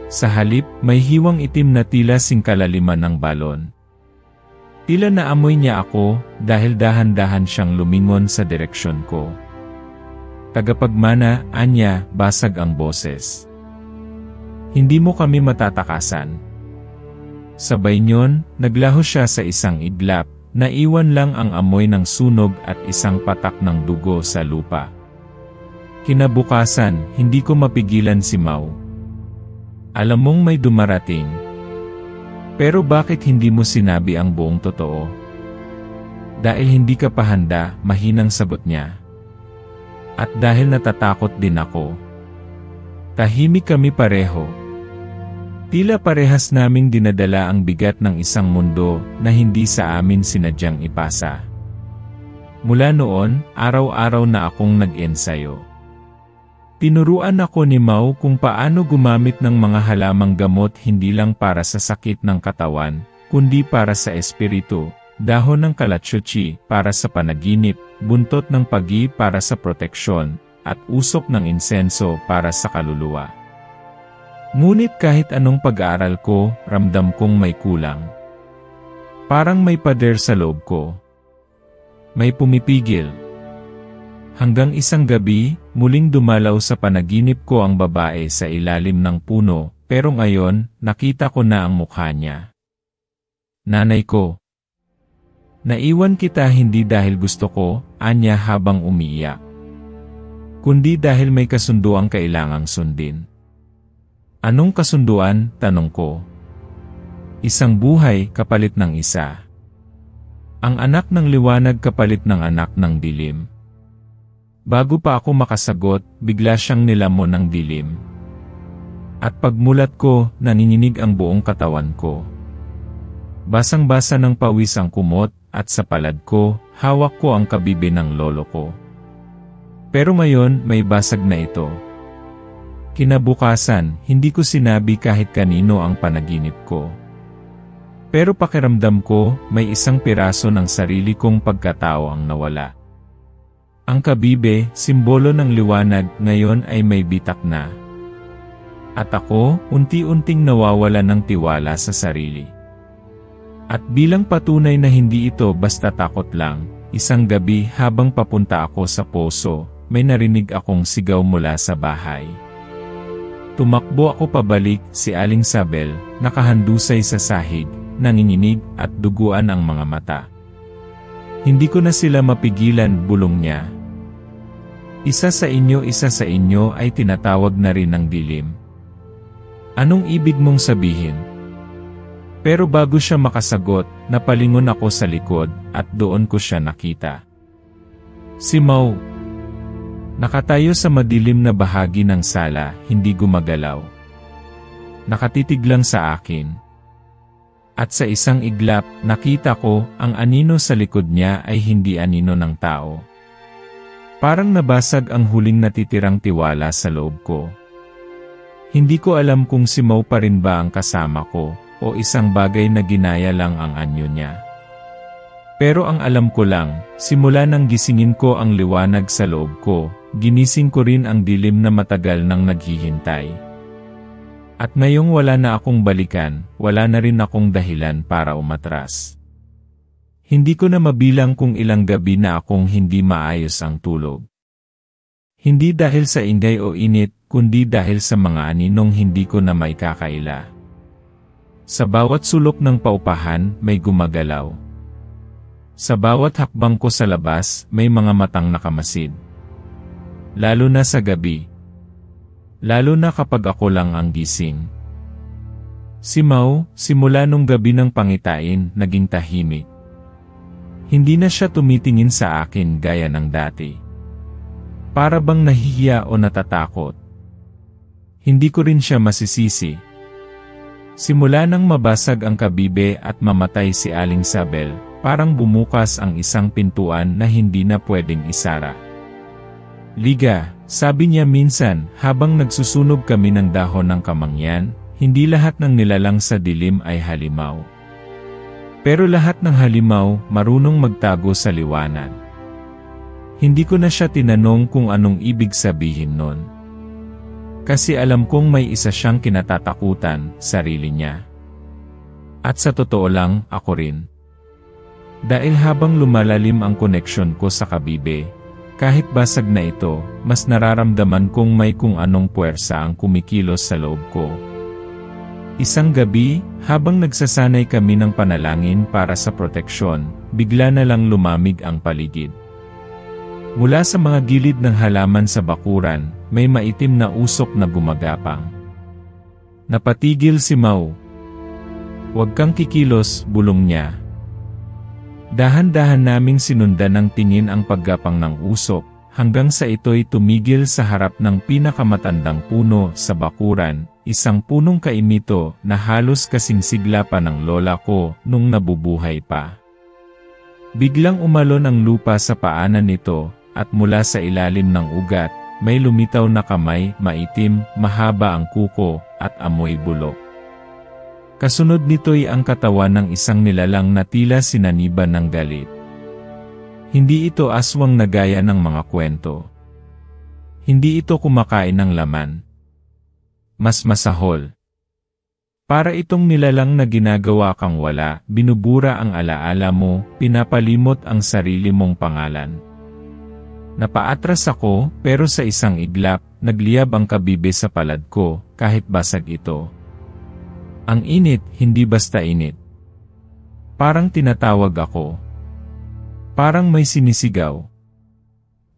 Sa halip, may hiwang itim na tila singkalaliman ng balon. Tila naamoy niya ako, dahil dahan-dahan siyang lumingon sa direksyon ko. Tagapagmana, anya, basag ang boses. Hindi mo kami matatakasan. Sabay niyon, naglaho siya sa isang iglap, naiwan lang ang amoy ng sunog at isang patak ng dugo sa lupa. Kinabukasan, hindi ko mapigilan si Mau. Alam mong may dumarating. Pero bakit hindi mo sinabi ang buong totoo? Dahil hindi ka pa handa, mahinang sagot niya. At dahil natatakot din ako. Tahimik kami pareho. Tila parehas naming dinadala ang bigat ng isang mundo na hindi sa amin sinadyang ipasa. Mula noon, araw-araw na akong nag-ensayo. Tinuruan ako ni Mau kung paano gumamit ng mga halamang gamot hindi lang para sa sakit ng katawan, kundi para sa espiritu, dahon ng kalachuchi para sa panaginip, buntot ng pagi para sa proteksyon, at usok ng insenso para sa kaluluwa. Ngunit kahit anong pag-aaral ko, ramdam kong may kulang. Parang may pader sa loob ko. May pumipigil. Hanggang isang gabi, muling dumalaw sa panaginip ko ang babae sa ilalim ng puno, pero ngayon, nakita ko na ang mukha niya. Nanay ko. Naiwan kita hindi dahil gusto ko, anya habang umiiyak. Kundi dahil may kasunduang kailangang sundin. Anong kasunduan? Tanong ko. Isang buhay kapalit ng isa. Ang anak ng liwanag kapalit ng anak ng dilim. Bago pa ako makasagot, bigla siyang nilamon ng dilim. At pagmulat ko, nanginginig ang buong katawan ko. Basang-basa ng pawis ang kumot, at sa palad ko, hawak ko ang kabibe ng lolo ko. Pero ngayon, may basag na ito. Kinabukasan, hindi ko sinabi kahit kanino ang panaginip ko. Pero pakiramdam ko, may isang piraso ng sarili kong pagkatao ang nawala. Ang kabibe, simbolo ng liwanag, ngayon ay may bitak na. At ako, unti-unting nawawala ng tiwala sa sarili. At bilang patunay na hindi ito basta takot lang, isang gabi habang papunta ako sa poso, may narinig akong sigaw mula sa bahay. Tumakbo ako pabalik, si Aling Sabel, nakahandusay sa sahig, nanginginig at duguan ang mga mata. Hindi ko na sila mapigilan, bulong niya. Isa sa inyo ay tinatawag na rin ng dilim. Anong ibig mong sabihin? Pero bago siya makasagot, napalingon ako sa likod at doon ko siya nakita. Si Mau. Nakatayo sa madilim na bahagi ng sala, hindi gumagalaw. Nakatitig lang sa akin. At sa isang iglap, nakita ko, ang anino sa likod niya ay hindi anino ng tao. Parang nabasag ang huling natitirang tiwala sa loob ko. Hindi ko alam kung si Mau pa rin ba ang kasama ko, o isang bagay na ginaya lang ang anyo niya. Pero ang alam ko lang, simula nang gisingin ko ang liwanag sa loob ko, ginising ko rin ang dilim na matagal nang naghihintay. At ngayong wala na akong balikan, wala na rin akong dahilan para umatras. Hindi ko na mabilang kung ilang gabi na akong hindi maayos ang tulog. Hindi dahil sa inday o init, kundi dahil sa mga aninong hindi ko na maikakaila. Sa bawat sulok ng paupahan, may gumagalaw. Sa bawat hakbang ko sa labas, may mga matang nakamasid. Lalo na sa gabi. Lalo na kapag ako lang ang gising. Si Mau, simula nung gabi ng pangitain, naging tahimik. Hindi na siya tumitingin sa akin gaya ng dati. Para bang nahihiya o natatakot. Hindi ko rin siya masisisi. Simula nang mabasag ang kabibe at mamatay si Aling Sabel, parang bumukas ang isang pintuan na hindi na pwedeng isara. Liga, sabi niya minsan, habang nagsusunog kami ng dahon ng kamangyan, hindi lahat ng nilalang sa dilim ay halimaw. Pero lahat ng halimaw, marunong magtago sa liwanag. Hindi ko na siya tinanong kung anong ibig sabihin nun. Kasi alam kong may isa siyang kinatatakutan, sarili niya. At sa totoo lang, ako rin. Dahil habang lumalalim ang koneksyon ko sa kabibe, kahit basag na ito, mas nararamdaman kong may kung anong puwersa ang kumikilos sa loob ko. Isang gabi, habang nagsasanay kami ng panalangin para sa proteksyon, bigla na lang lumamig ang paligid. Mula sa mga gilid ng halaman sa bakuran, may maitim na usok na gumagapang. Napatigil si Mau. "Huwag kang kikilos," bulong niya. Dahan-dahan naming sinundan ng tingin ang paggapang ng usok, hanggang sa ito'y tumigil sa harap ng pinakamatandang puno sa bakuran, isang punong kaimito na halos kasing sigla pa ng lola ko nung nabubuhay pa. Biglang umalon ang lupa sa paanan nito, at mula sa ilalim ng ugat, may lumitaw na kamay, maitim, mahaba ang kuko, at amoy bulok. Kasunod nito'y ang katawan ng isang nilalang na tila sinaniban ng galit. Hindi ito aswang na gaya ng mga kwento. Hindi ito kumakain ng laman. Mas masahol. Para itong nilalang na ginagawa kang wala, binubura ang alaala mo, pinapalimot ang sarili mong pangalan. Napaatras ako, pero sa isang iglap, nagliyab ang kabibe sa palad ko, kahit basag ito. Ang init, hindi basta init. Parang tinatawag ako. Parang may sinisigaw.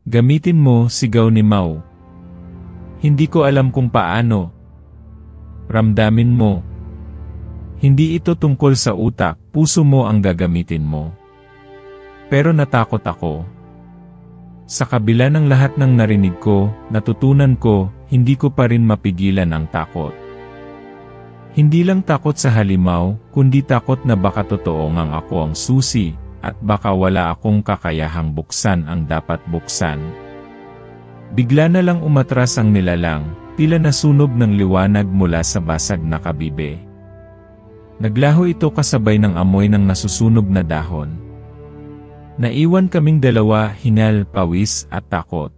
Gamitin mo, sigaw ni Mau. Hindi ko alam kung paano. Ramdamin mo. Hindi ito tungkol sa utak, puso mo ang gagamitin mo. Pero natakot ako. Sa kabila ng lahat ng narinig ko, natutunan ko, hindi ko pa rin mapigilan ang takot. Hindi lang takot sa halimaw, kundi takot na baka totoo ngang ako ang susi, at baka wala akong kakayahang buksan ang dapat buksan. Bigla na lang umatras ang nilalang, tila nasunog ng liwanag mula sa basag na kabibe. Naglaho ito kasabay ng amoy ng nasusunog na dahon. Naiwan kaming dalawa, hingal, pawis, at takot.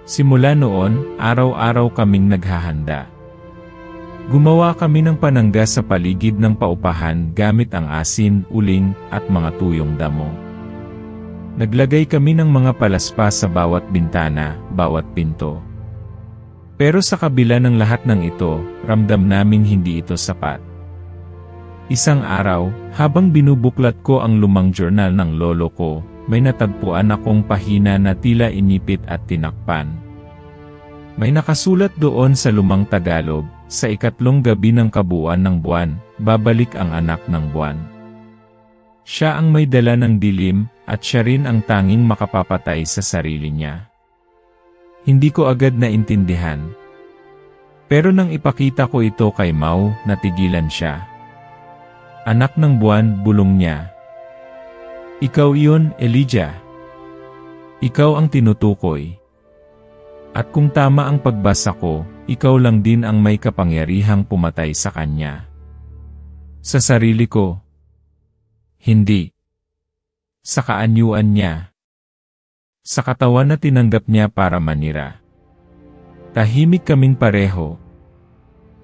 Simula noon, araw-araw kaming naghahanda. Gumawa kami ng panangga sa paligid ng paupahan gamit ang asin, uling, at mga tuyong damo. Naglagay kami ng mga palaspas sa bawat bintana, bawat pinto. Pero sa kabila ng lahat ng ito, ramdam naming hindi ito sapat. Isang araw, habang binubuklat ko ang lumang journal ng lolo ko, may natagpuan akong pahina na tila inipit at tinakpan. May nakasulat doon sa lumang Tagalog, sa 3 gabi ng kabuuan ng buwan, babalik ang anak ng buwan. Siya ang may dala ng dilim, at siya rin ang tanging makapapatay sa sarili niya. Hindi ko agad naintindihan. Pero nang ipakita ko ito kay Mau, natigilan siya. Anak ng buwan, bulong niya. Ikaw iyon, Elijah. Ikaw ang tinutukoy. At kung tama ang pagbasa ko, ikaw lang din ang may kapangyarihang pumatay sa kanya. Sa sarili ko. Hindi. Sa kaanyuan niya. Sa katawan na tinanggap niya para manira. Tahimik kaming pareho.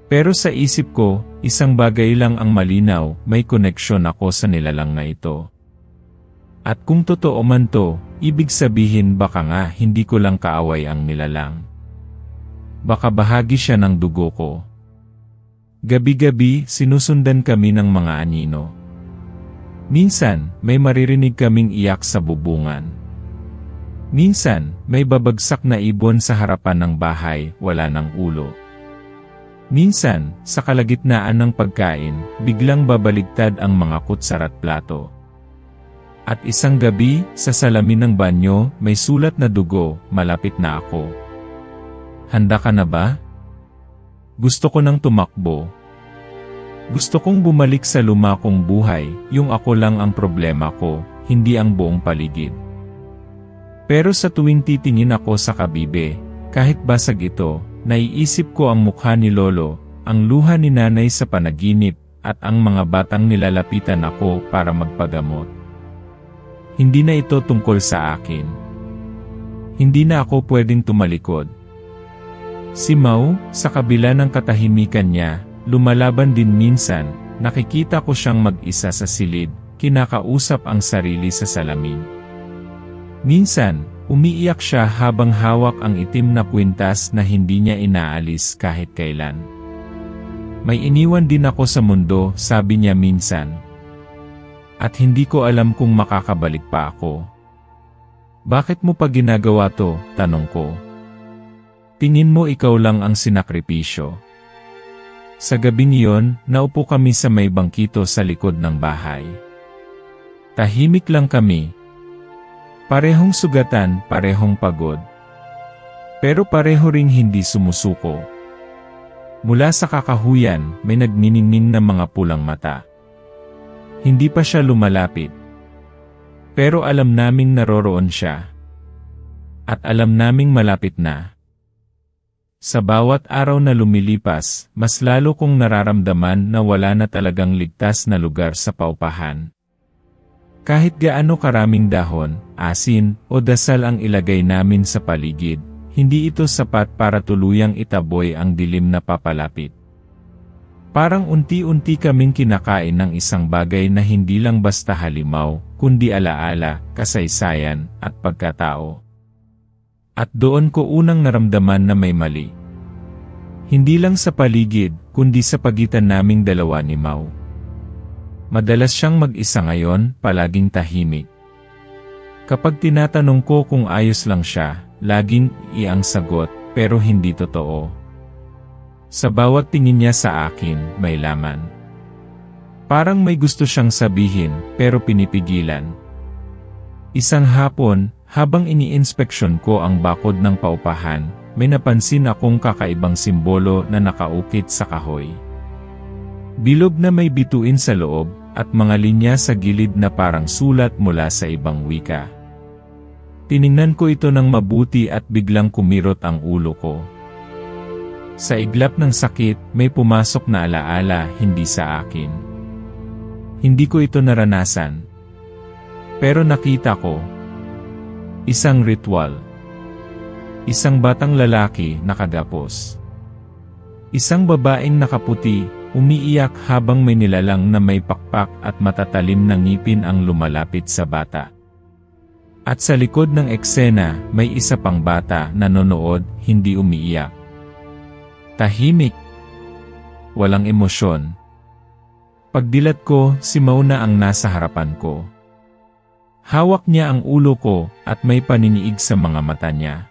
Pero sa isip ko, isang bagay lang ang malinaw, may koneksyon ako sa nilalang na ito. At kung totoo man to, ibig sabihin baka nga hindi ko lang kaaway ang nilalang. Baka bahagi siya ng dugo ko. Gabi-gabi, sinusundan kami ng mga anino. Minsan, may maririnig kaming iyak sa bubungan. Minsan, may babagsak na ibon sa harapan ng bahay, wala ng ulo. Minsan, sa kalagitnaan ng pagkain, biglang babaligtad ang mga kutsara at plato. At isang gabi, sa salamin ng banyo, may sulat na dugo, malapit na ako. Handa ka na ba? Gusto ko nang tumakbo. Gusto kong bumalik sa luma kong buhay, yung ako lang ang problema ko, hindi ang buong paligid. Pero sa tuwing titingin ako sa kabibe, kahit basag ito, naiisip ko ang mukha ni Lolo, ang luha ni Nanay sa panaginip, at ang mga batang nilalapitan ako para magpagamot. Hindi na ito tungkol sa akin. Hindi na ako pwedeng tumalikod. Si Mau, sa kabila ng katahimikan niya, lumalaban din minsan, nakikita ko siyang mag-isa sa silid, kinakausap ang sarili sa salamin. Minsan, umiiyak siya habang hawak ang itim na kwintas na hindi niya inaalis kahit kailan. May iniwan din ako sa mundo, sabi niya minsan. At hindi ko alam kung makakabalik pa ako. Bakit mo pa ginagawa to? Tanong ko. Tingin mo ikaw lang ang sinakripisyo. Sa gabing iyon, naupo kami sa may bangkito sa likod ng bahay. Tahimik lang kami. Parehong sugatan, parehong pagod. Pero pareho ring hindi sumusuko. Mula sa kakahuyan, may nagniningning na mga pulang mata. Hindi pa siya lumalapit. Pero alam naming naroroon siya. At alam naming malapit na. Sa bawat araw na lumilipas, mas lalo kong nararamdaman na wala na talagang ligtas na lugar sa paupahan. Kahit gaano karaming dahon, asin, o dasal ang ilagay namin sa paligid, hindi ito sapat para tuluyang itaboy ang dilim na papalapit. Parang unti-unti kaming kinakain ng isang bagay na hindi lang basta halimaw, kundi alaala, kasaysayan, at pagkatao. At doon ko unang naramdaman na may mali. Hindi lang sa paligid, kundi sa pagitan naming dalawa ni Mau. Madalas siyang mag-isa ngayon, palaging tahimik. Kapag tinatanong ko kung ayos lang siya, laging iyang sagot, pero hindi totoo. Sa bawat tingin niya sa akin, may laman. Parang may gusto siyang sabihin, pero pinipigilan. Isang hapon, habang ini-inspeksyon ko ang bakod ng paupahan, may napansin akong kakaibang simbolo na nakaukit sa kahoy. Bilog na may bituin sa loob, at mga linya sa gilid na parang sulat mula sa ibang wika. Tiningnan ko ito ng mabuti at biglang kumirot ang ulo ko. Sa iglap ng sakit, may pumasok na alaala hindi sa akin. Hindi ko ito naranasan. Pero nakita ko. Isang ritual. Isang batang lalaki nakagapos. Isang babaeng nakaputi, umiiyak habang may nilalang na may pakpak at matatalim na ngipin ang lumalapit sa bata. At sa likod ng eksena, may isa pang bata na nanonood, hindi umiiyak. Tahimik. Walang emosyon. Pagdilat ko, si Mau na ang nasa harapan ko. Hawak niya ang ulo ko at may paniniig sa mga mata niya.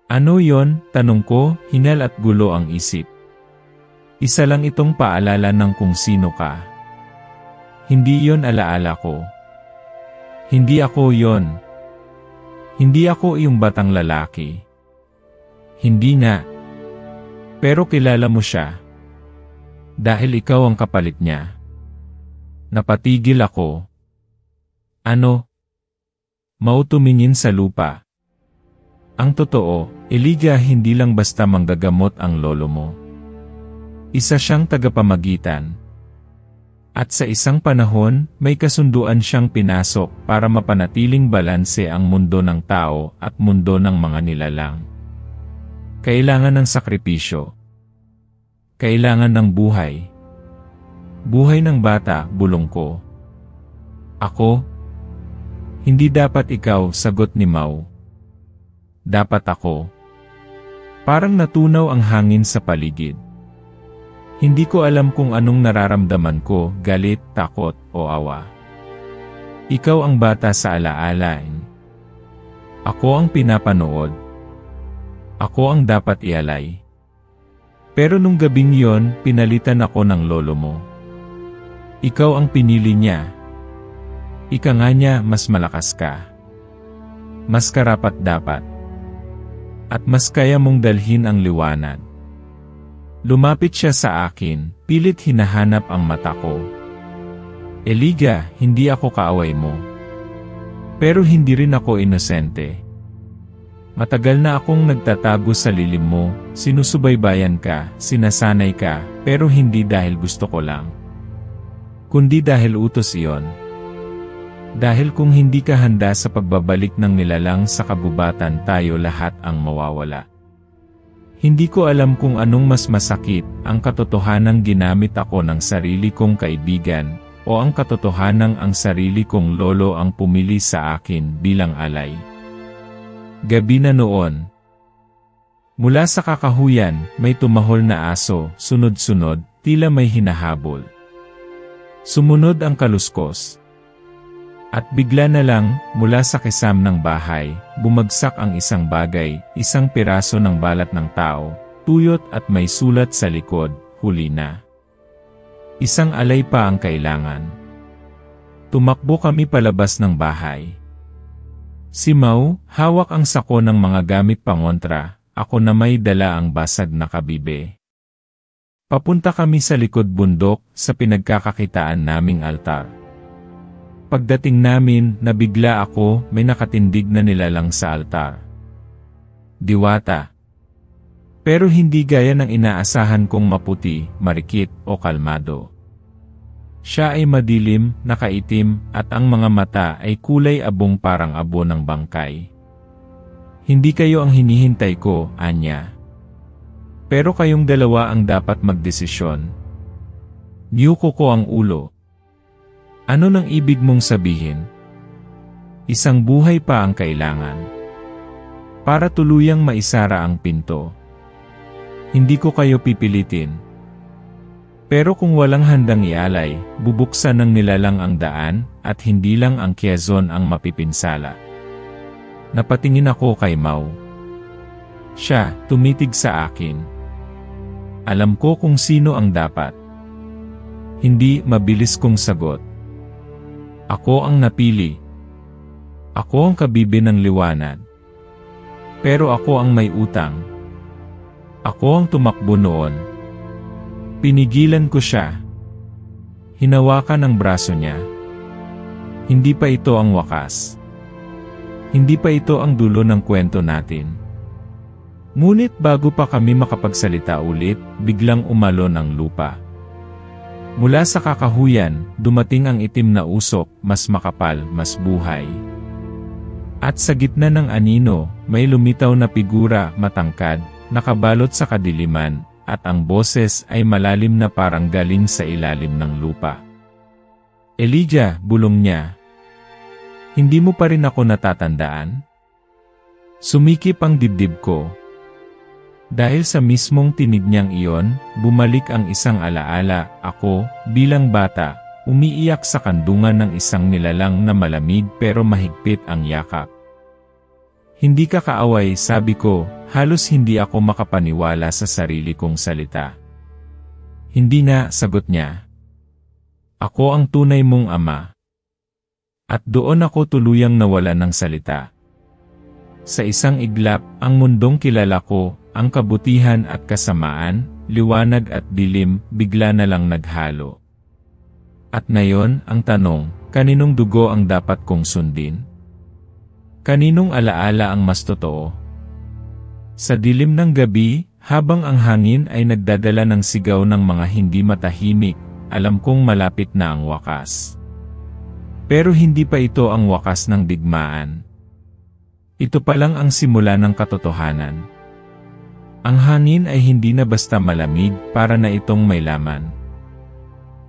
Ano yon? Tanong ko, hinal at gulo ang isip. Isa lang itong paalala ng kung sino ka. Hindi yon alaala ko. Hindi ako yon. Hindi ako iyong batang lalaki. Hindi nga. Pero kilala mo siya. Dahil ikaw ang kapalit niya. Napatigil ako. Ano? Mau tumingin sa lupa. Ang totoo, Elijah hindi lang basta manggagamot ang lolo mo. Isa siyang tagapamagitan. At sa isang panahon, may kasunduan siyang pinasok para mapanatiling balanse ang mundo ng tao at mundo ng mga nilalang. Kailangan ng sakripisyo. Kailangan ng buhay. Buhay ng bata, bulong ko. Ako? Hindi dapat ikaw, sagot ni Mau. Dapat ako. Parang natunaw ang hangin sa paligid. Hindi ko alam kung anong nararamdaman ko, galit, takot, o awa. Ikaw ang bata sa alaalain. Ako ang pinapanood. Ako ang dapat ialay. Pero nung gabing yon, pinalitan ako ng lolo mo. Ikaw ang pinili niya. Ika nga niya, mas malakas ka. Mas karapat dapat. At mas kaya mong dalhin ang liwanag. Lumapit siya sa akin, pilit hinahanap ang mata ko. Elijah, hindi ako kaaway mo. Pero hindi rin ako inosente. Matagal na akong nagtatago sa lilim mo, sinusubaybayan ka, sinasanay ka, pero hindi dahil gusto ko lang. Kundi dahil utos iyon. Dahil kung hindi ka handa sa pagbabalik ng nilalang sa kabubatan, tayo lahat ang mawawala. Hindi ko alam kung anong mas masakit, ang katotohanang ginamit ako ng sarili kong kaibigan, o ang katotohanang ang sarili kong lolo ang pumili sa akin bilang alay. Gabi na noon. Mula sa kakahuyan, may tumahol na aso, sunod-sunod, tila may hinahabol. Sumunod ang kaluskos. At bigla na lang, mula sa kisam ng bahay, bumagsak ang isang bagay, isang piraso ng balat ng tao, tuyot at may sulat sa likod, huli na. Isang alay pa ang kailangan. Tumakbo kami palabas ng bahay. Si Mau, hawak ang sako ng mga gamit pangontra, ako na may dala ang basag na kabibe. Papunta kami sa likod bundok, sa pinagkakakitaan naming altar. Pagdating namin, nabigla ako, may nakatindig na nilalang sa altar. Diwata. Pero hindi gaya ng inaasahan kong maputi, marikit, o kalmado. Siya ay madilim, nakaitim, at ang mga mata ay kulay abong parang abo ng bangkay. Hindi kayo ang hinihintay ko, Anya. Pero kayong dalawa ang dapat magdesisyon. Niyuko ko ang ulo. Ano nang ibig mong sabihin? Isang buhay pa ang kailangan. Para tuluyang maisara ang pinto. Hindi ko kayo pipilitin. Pero kung walang handang ialay, bubuksan ng nilalang ang daan, at hindi lang ang Quezon ang mapipinsala. Napatingin ako kay Mau. Siya, tumitig sa akin. Alam ko kung sino ang dapat. Hindi mabilis kong sagot. Ako ang napili. Ako ang kabibi ng liwanag. Pero ako ang may utang. Ako ang tumakbo noon. Pinigilan ko siya. Hinawakan ang braso niya. Hindi pa ito ang wakas. Hindi pa ito ang dulo ng kwento natin. Ngunit bago pa kami makapagsalita ulit, biglang umalon ang lupa. Mula sa kakahuyan, dumating ang itim na usok, mas makapal, mas buhay. At sa gitna ng anino, may lumitaw na figura, matangkad, nakabalot sa kadiliman, at ang boses ay malalim na parang galing sa ilalim ng lupa. Elijah, bulong niya. Hindi mo pa rin ako natatandaan? Sumikip ang dibdib ko. Dahil sa mismong tinig niyang iyon, bumalik ang isang alaala, ako, bilang bata, umiiyak sa kandungan ng isang nilalang na malamig pero mahigpit ang yakap. Hindi ka kaaway, sabi ko, halos hindi ako makapaniwala sa sarili kong salita. Hindi na, sagot niya. Ako ang tunay mong ama. At doon ako tuluyang nawala ng salita. Sa isang iglap, ang mundong kilala ko, ang kabutihan at kasamaan, liwanag at dilim, bigla na lang naghalo. At ngayon, ang tanong, kaninong dugo ang dapat kong sundin? Kaninong alaala ang mas totoo? Sa dilim ng gabi, habang ang hangin ay nagdadala ng sigaw ng mga hindi matahimik, alam kong malapit na ang wakas. Pero hindi pa ito ang wakas ng digmaan. Ito pa lang ang simula ng katotohanan. Ang hangin ay hindi na basta malamig, para na itong may laman.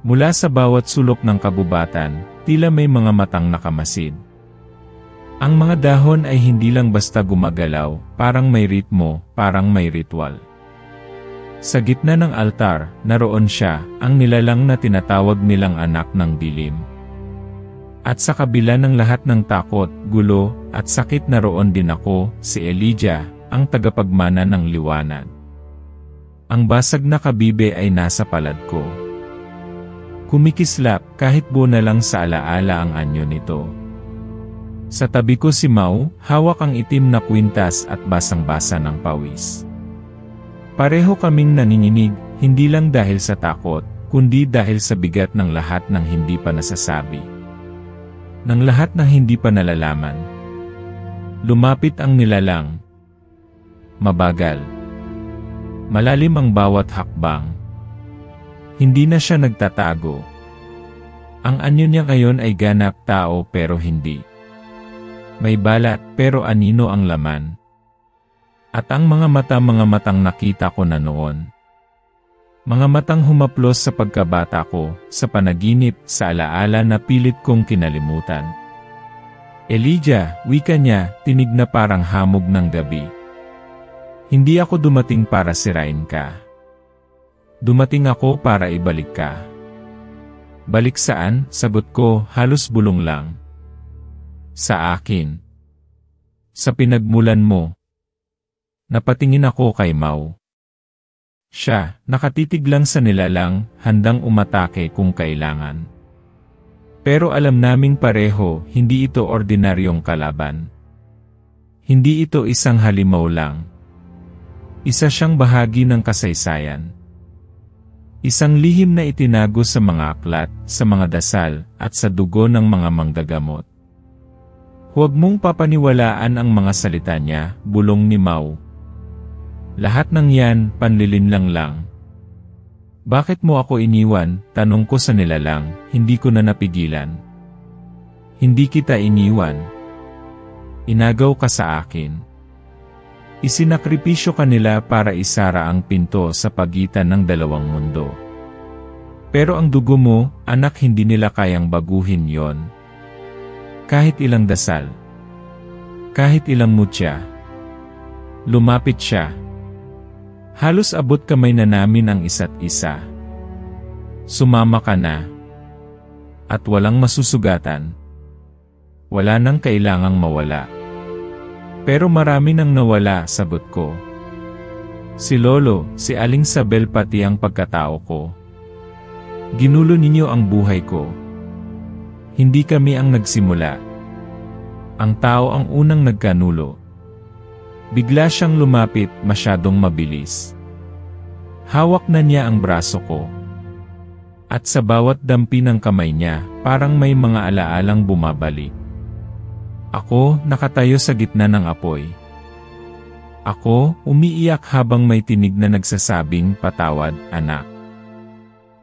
Mula sa bawat sulok ng kabubatan, tila may mga matang nakamasid. Ang mga dahon ay hindi lang basta gumagalaw, parang may ritmo, parang may ritual. Sa gitna ng altar, naroon siya, ang nilalang na tinatawag nilang anak ng dilim. At sa kabila ng lahat ng takot, gulo, at sakit naroon din ako, si Elijah, ang tagapagmana ng liwanag. Ang basag na kabibe ay nasa palad ko. Kumikislap kahit buo na lang sa alaala ang anyo nito. Sa tabi ko si Mau, hawak ang itim na kwintas at basang-basa ng pawis. Pareho kaming naninginig, hindi lang dahil sa takot, kundi dahil sa bigat ng lahat ng hindi pa nasasabi. Ng lahat ng hindi pa nalalaman. Lumapit ang nilalang. Mabagal. Malalim ang bawat hakbang. Hindi na siya nagtatago. Ang anyo niya ngayon ay ganap tao pero hindi. May balat pero anino ang laman. At ang mga matang nakita ko na noon. Mga matang humaplos sa pagkabata ko, sa panaginip, sa alaala na pilit kong kinalimutan. Elijah, wika niya, tinig na parang hamog ng gabi. Hindi ako dumating para sirain ka. Dumating ako para ibalik ka. Balik saan? Sagot ko, halos bulong lang. Sa akin. Sa pinagmulan mo. Napatingin ako kay Mau. Siya, nakatitig lang sa nilalang, handang umatake kung kailangan. Pero alam naming pareho, hindi ito ordinaryong kalaban. Hindi ito isang halimaw lang. Isa siyang bahagi ng kasaysayan. Isang lihim na itinago sa mga aklat, sa mga dasal, at sa dugo ng mga manggagamot. Huwag mong papaniwalaan ang mga salita niya, bulong ni Mao. Lahat ng yan, panlilinlang lang. Bakit mo ako iniwan? Tanong ko sa nilalang, hindi ko na napigilan. Hindi kita iniwan. Inagaw ka sa akin. Isinakripisyo ka nila para isara ang pinto sa pagitan ng dalawang mundo. Pero ang dugo mo, anak, hindi nila kayang baguhin yon. Kahit ilang dasal. Kahit ilang mutya. Lumapit siya. Halos abot kamay na namin ang isa't isa. Sumama ka na. At walang masusugatan. Wala nang kailangang mawala. Pero marami nang nawala, sagot ko. Si Lolo, si Aling Sabel pati ang pagkatao ko. Ginulo ninyo ang buhay ko. Hindi kami ang nagsimula. Ang tao ang unang nagkanulo. Bigla siyang lumapit, masyadong mabilis. Hawak na niya ang braso ko. At sa bawat dampi ng kamay niya, parang may mga alaalang bumabalik. Ako, nakatayo sa gitna ng apoy. Ako, umiiyak habang may tinig na nagsasabing, "Patawad, anak."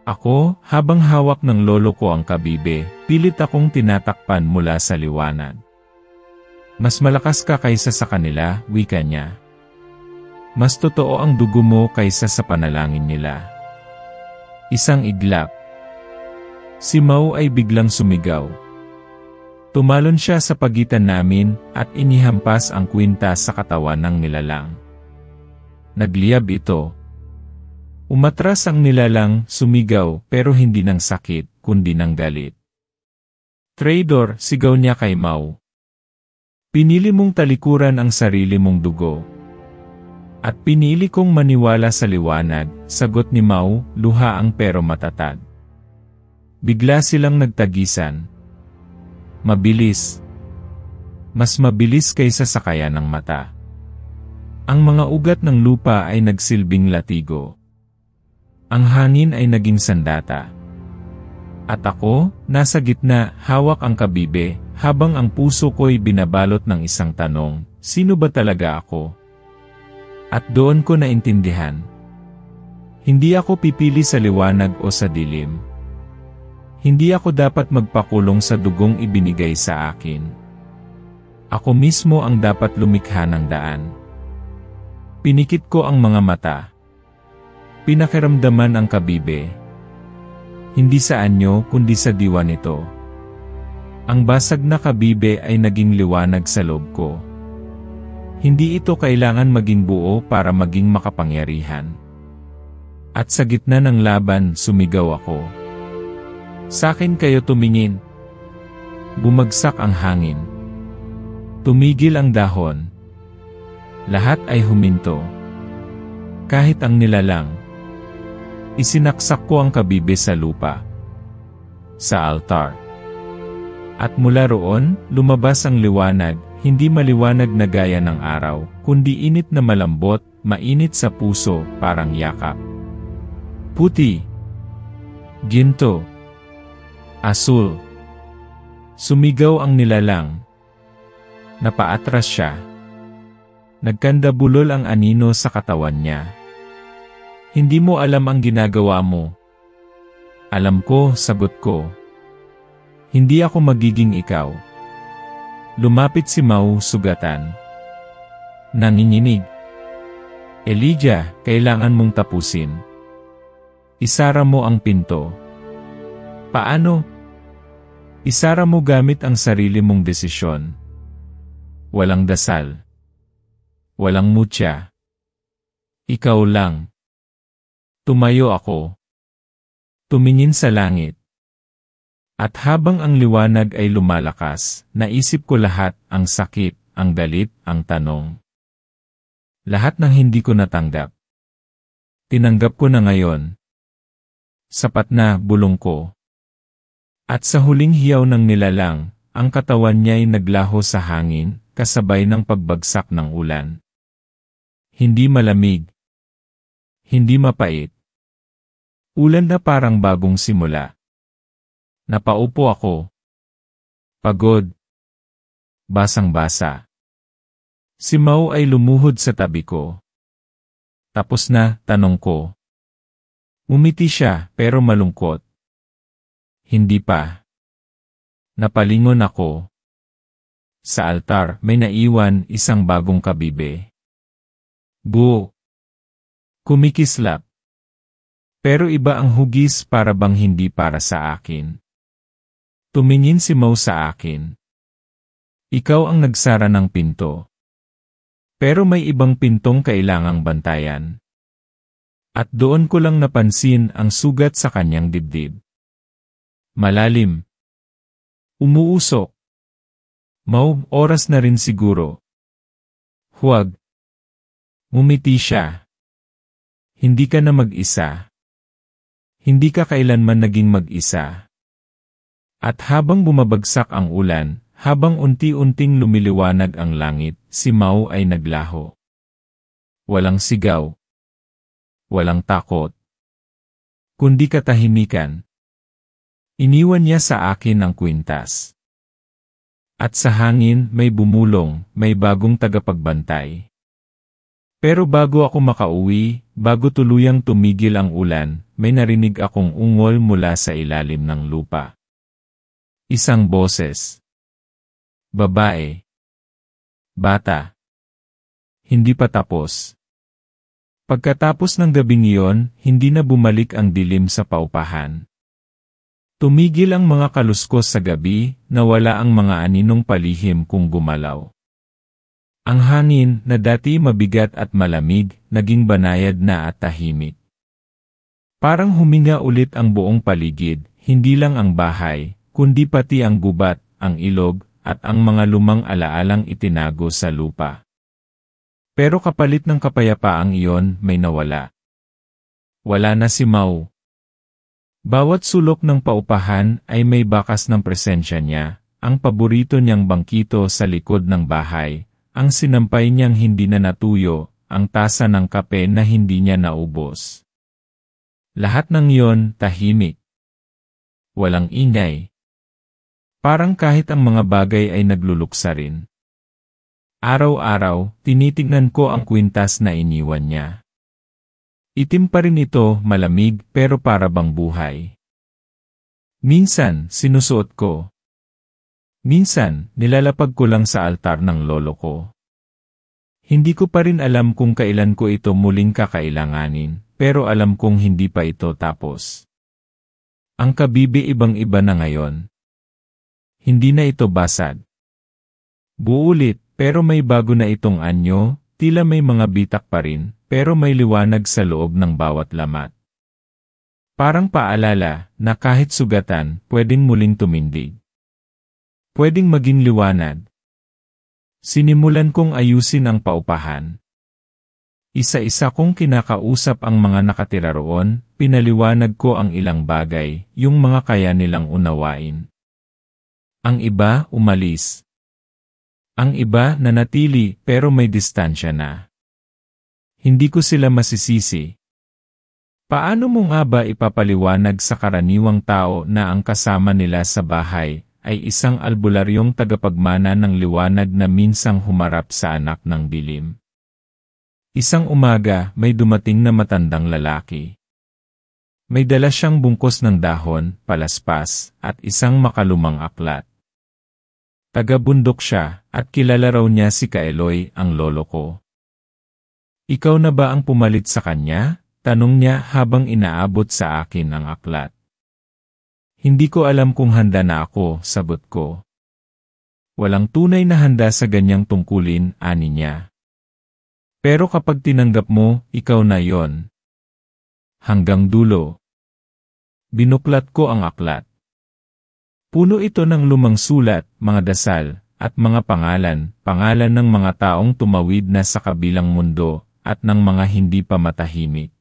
Ako, habang hawak ng lolo ko ang kabibe, pilit akong tinatakpan mula sa liwanag. Mas malakas ka kaysa sa kanila, wika niya. Mas totoo ang dugo mo kaysa sa panalangin nila. Isang iglap. Si Mao ay biglang sumigaw. Tumalon siya sa pagitan namin at inihampas ang kwintas sa katawan ng nilalang. Nagliyab ito. Umatras ang nilalang, sumigaw, pero hindi ng sakit, kundi ng galit. Traitor, sigaw niya kay Mao. Pinili mong talikuran ang sarili mong dugo. At pinili kong maniwala sa liwanag, sagot ni Mao, luhaang pero matatag. Bigla silang nagtagisan. Mabilis. Mas mabilis kaysa sa kaya ng mata. Ang mga ugat ng lupa ay nagsilbing latigo. Ang hangin ay naging sandata. At ako, nasa gitna, hawak ang kabibe, habang ang puso ko'y binabalot ng isang tanong, sino ba talaga ako? At doon ko naintindihan. Hindi ako pipili sa liwanag o sa dilim. Hindi ako dapat magpakulong sa dugong ibinigay sa akin. Ako mismo ang dapat lumikha ng daan. Pinikit ko ang mga mata. Pinakiramdaman ang kabibe. Hindi sa anyo kundi sa diwa nito. Ang basag na kabibe ay naging liwanag sa loob ko. Hindi ito kailangan maging buo para maging makapangyarihan. At sa gitna ng laban, sumigaw ako. Sa akin kayo tumingin. Bumagsak ang hangin. Tumigil ang dahon. Lahat ay huminto. Kahit ang nilalang. Isinaksak ko ang kabibe sa lupa. Sa altar. At mula roon, lumabas ang liwanag, hindi maliwanag na gaya ng araw, kundi init na malambot, mainit sa puso, parang yakap. Puti. Ginto. Asul. Sumigaw ang nilalang. Napaatras siya. Nagkandabulol ang anino sa katawan niya. Hindi mo alam ang ginagawa mo. Alam ko, sagot ko. Hindi ako magiging ikaw. Lumapit si Mao, sugatan. Nanginginig. Elijah, kailangan mong tapusin. Isara mo ang pinto. Paano? Isara mo gamit ang sarili mong desisyon. Walang dasal. Walang mutya. Ikaw lang. Tumayo ako. Tumingin sa langit. At habang ang liwanag ay lumalakas, naisip ko lahat, ang sakit, ang galit, ang tanong. Lahat ng hindi ko natanggap. Tinanggap ko na ngayon. Sapat na, bulong ko. At sa huling hiyaw ng nilalang, ang katawan niya'y naglaho sa hangin, kasabay ng pagbagsak ng ulan. Hindi malamig. Hindi mapait. Ulan na parang bagong simula. Napaupo ako. Pagod. Basang-basa. Si Mau ay lumuhod sa tabi ko. Tapos na, tanong ko. Umiti siya, pero malungkot. Hindi pa. Napalingon ako. Sa altar, may naiwan isang bagong kabibe. Buo. Kumikislap. Pero iba ang hugis para bang hindi para sa akin. Tumingin si Mau sa akin. Ikaw ang nagsara ng pinto. Pero may ibang pintong kailangang bantayan. At doon ko lang napansin ang sugat sa kanyang dibdib. Malalim. Umuusok. Mau, oras na rin siguro. Huwag. Ngumiti siya. Hindi ka na mag-isa. Hindi ka kailanman naging mag-isa. At habang bumabagsak ang ulan, habang unti-unting lumiliwanag ang langit, si Mau ay naglaho. Walang sigaw. Walang takot. Kundi katahimikan. Iniwan niya sa akin ang kwintas. At sa hangin may bumulong, may bagong tagapagbantay. Pero bago ako makauwi, bago tuluyang tumigil ang ulan, may narinig akong ungol mula sa ilalim ng lupa. Isang boses. Babae. Bata. Hindi pa tapos. Pagkatapos ng gabing iyon, hindi na bumalik ang dilim sa paupahan. Tumigil ang mga kaluskos sa gabi, nawala ang mga aninong palihim kung gumalaw. Ang hangin na dati mabigat at malamig, naging banayad na at tahimik. Parang huminga ulit ang buong paligid, hindi lang ang bahay, kundi pati ang gubat, ang ilog, at ang mga lumang alaalang itinago sa lupa. Pero kapalit ng kapayapaang iyon, may nawala. Wala na si Mau. Bawat sulok ng paupahan ay may bakas ng presensya niya, ang paborito niyang bangkito sa likod ng bahay, ang sinampay niyang hindi na natuyo, ang tasa ng kape na hindi niya naubos. Lahat ng iyon, tahimik. Walang ingay. Parang kahit ang mga bagay ay nagluluksa rin. Araw-araw, tinitignan ko ang kwintas na iniwan niya. Itim pa rin ito, malamig, pero para bang buhay. Minsan, sinusuot ko. Minsan, nilalapag ko lang sa altar ng lolo ko. Hindi ko pa rin alam kung kailan ko ito muling kakailanganin, pero alam kong hindi pa ito tapos. Ang kabibe ibang-iba na ngayon. Hindi na ito basag. Buulit, pero may bago na itong anyo, tila may mga bitak pa rin, pero may liwanag sa loob ng bawat lamat. Parang paalala na kahit sugatan, pwedeng muling tumindig. Pwedeng maging liwanag. Sinimulan kong ayusin ang paupahan. Isa-isa kong kinakausap ang mga nakatira roon, pinaliwanag ko ang ilang bagay, yung mga kaya nilang unawain. Ang iba, umalis. Ang iba, nanatili, pero may distansya na. Hindi ko sila masisisi. Paano mo nga ba ipapaliwanag sa karaniwang tao na ang kasama nila sa bahay ay isang albularyong tagapagmana ng liwanag na minsang humarap sa anak ng dilim? Isang umaga, may dumating na matandang lalaki. May dala siyang bungkos ng dahon, palaspas, at isang makalumang aklat. Taga-bundok siya, at kilala raw niya si Kaeloy, ang lolo ko. Ikaw na ba ang pumalit sa kanya? Tanong niya habang inaabot sa akin ang aklat. Hindi ko alam kung handa na ako, sagot ko. Walang tunay na handa sa ganyang tungkulin, ani niya. Pero kapag tinanggap mo, ikaw na yon. Hanggang dulo. Binuklat ko ang aklat. Puno ito ng lumang sulat, mga dasal, at mga pangalan ng mga taong tumawid na sa kabilang mundo, at ng mga hindi pa matahimik.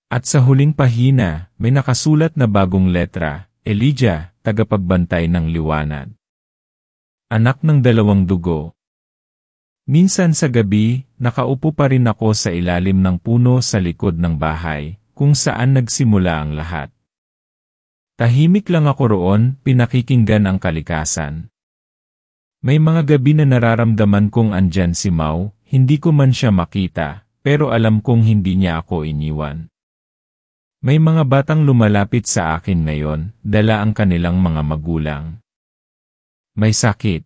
At sa huling pahina, may nakasulat na bagong letra, Elijah, tagapagbantay ng liwanag. Anak ng dalawang dugo. Minsan sa gabi, nakaupo pa rin ako sa ilalim ng puno sa likod ng bahay, kung saan nagsimula ang lahat. Tahimik lang ako roon, pinakikinggan ang kalikasan. May mga gabi na nararamdaman kong andyan si Mau, hindi ko man siya makita, pero alam kong hindi niya ako iniwan. May mga batang lumalapit sa akin ngayon, dala ang kanilang mga magulang. May sakit.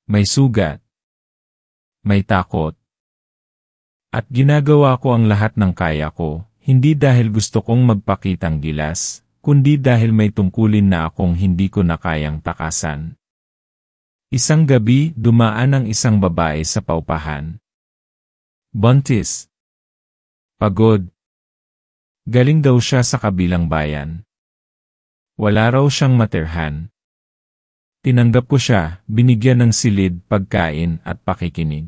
May sugat. May takot. At ginagawa ko ang lahat ng kaya ko, hindi dahil gusto kong magpakitang gilas, kundi dahil may tungkulin na akong hindi ko na kayang takasan. Isang gabi, dumaan ang isang babae sa paupahan. Buntis. Pagod. Galing daw siya sa kabilang bayan. Wala raw siyang materhan. Tinanggap ko siya, binigyan ng silid, pagkain at pakikinig.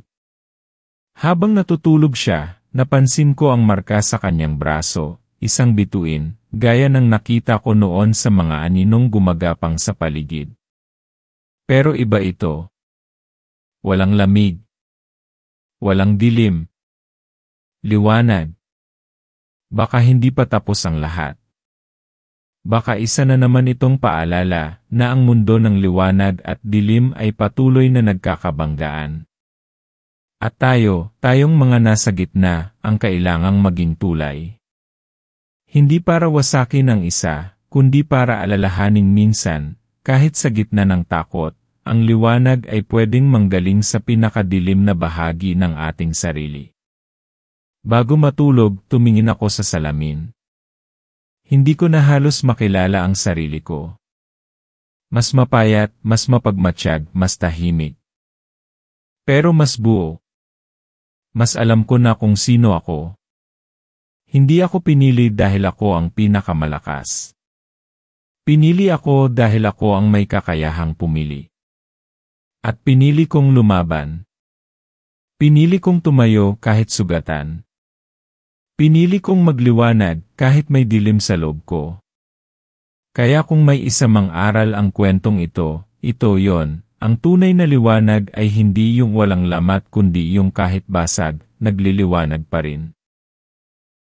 Habang natutulog siya, napansin ko ang marka sa kanyang braso, isang bituin, gaya ng nakita ko noon sa mga aninong gumagapang sa paligid. Pero iba ito. Walang lamig. Walang dilim. Liwanag. Baka hindi pa tapos ang lahat. Baka isa na naman itong paalala na ang mundo ng liwanag at dilim ay patuloy na nagkakabanggaan. At tayong mga nasa gitna, ang kailangang maging tulay. Hindi para wasakin ang isa, kundi para alalahaning minsan, kahit sa gitna ng takot, ang liwanag ay pwedeng manggaling sa pinakadilim na bahagi ng ating sarili. Bago matulog, tumingin ako sa salamin. Hindi ko na halos makilala ang sarili ko. Mas mapayat, mas mapagmatsyag, mas tahimik. Pero mas buo. Mas alam ko na kung sino ako. Hindi ako pinili dahil ako ang pinakamalakas. Pinili ako dahil ako ang may kakayahang pumili. At pinili kong lumaban. Pinili kong tumayo kahit sugatan. Pinili kong magliwanag kahit may dilim sa loob ko. Kaya kung may isa mang aral ang kwentong ito yon. Ang tunay na liwanag ay hindi yung walang lamat kundi yung kahit basag, nagliliwanag pa rin.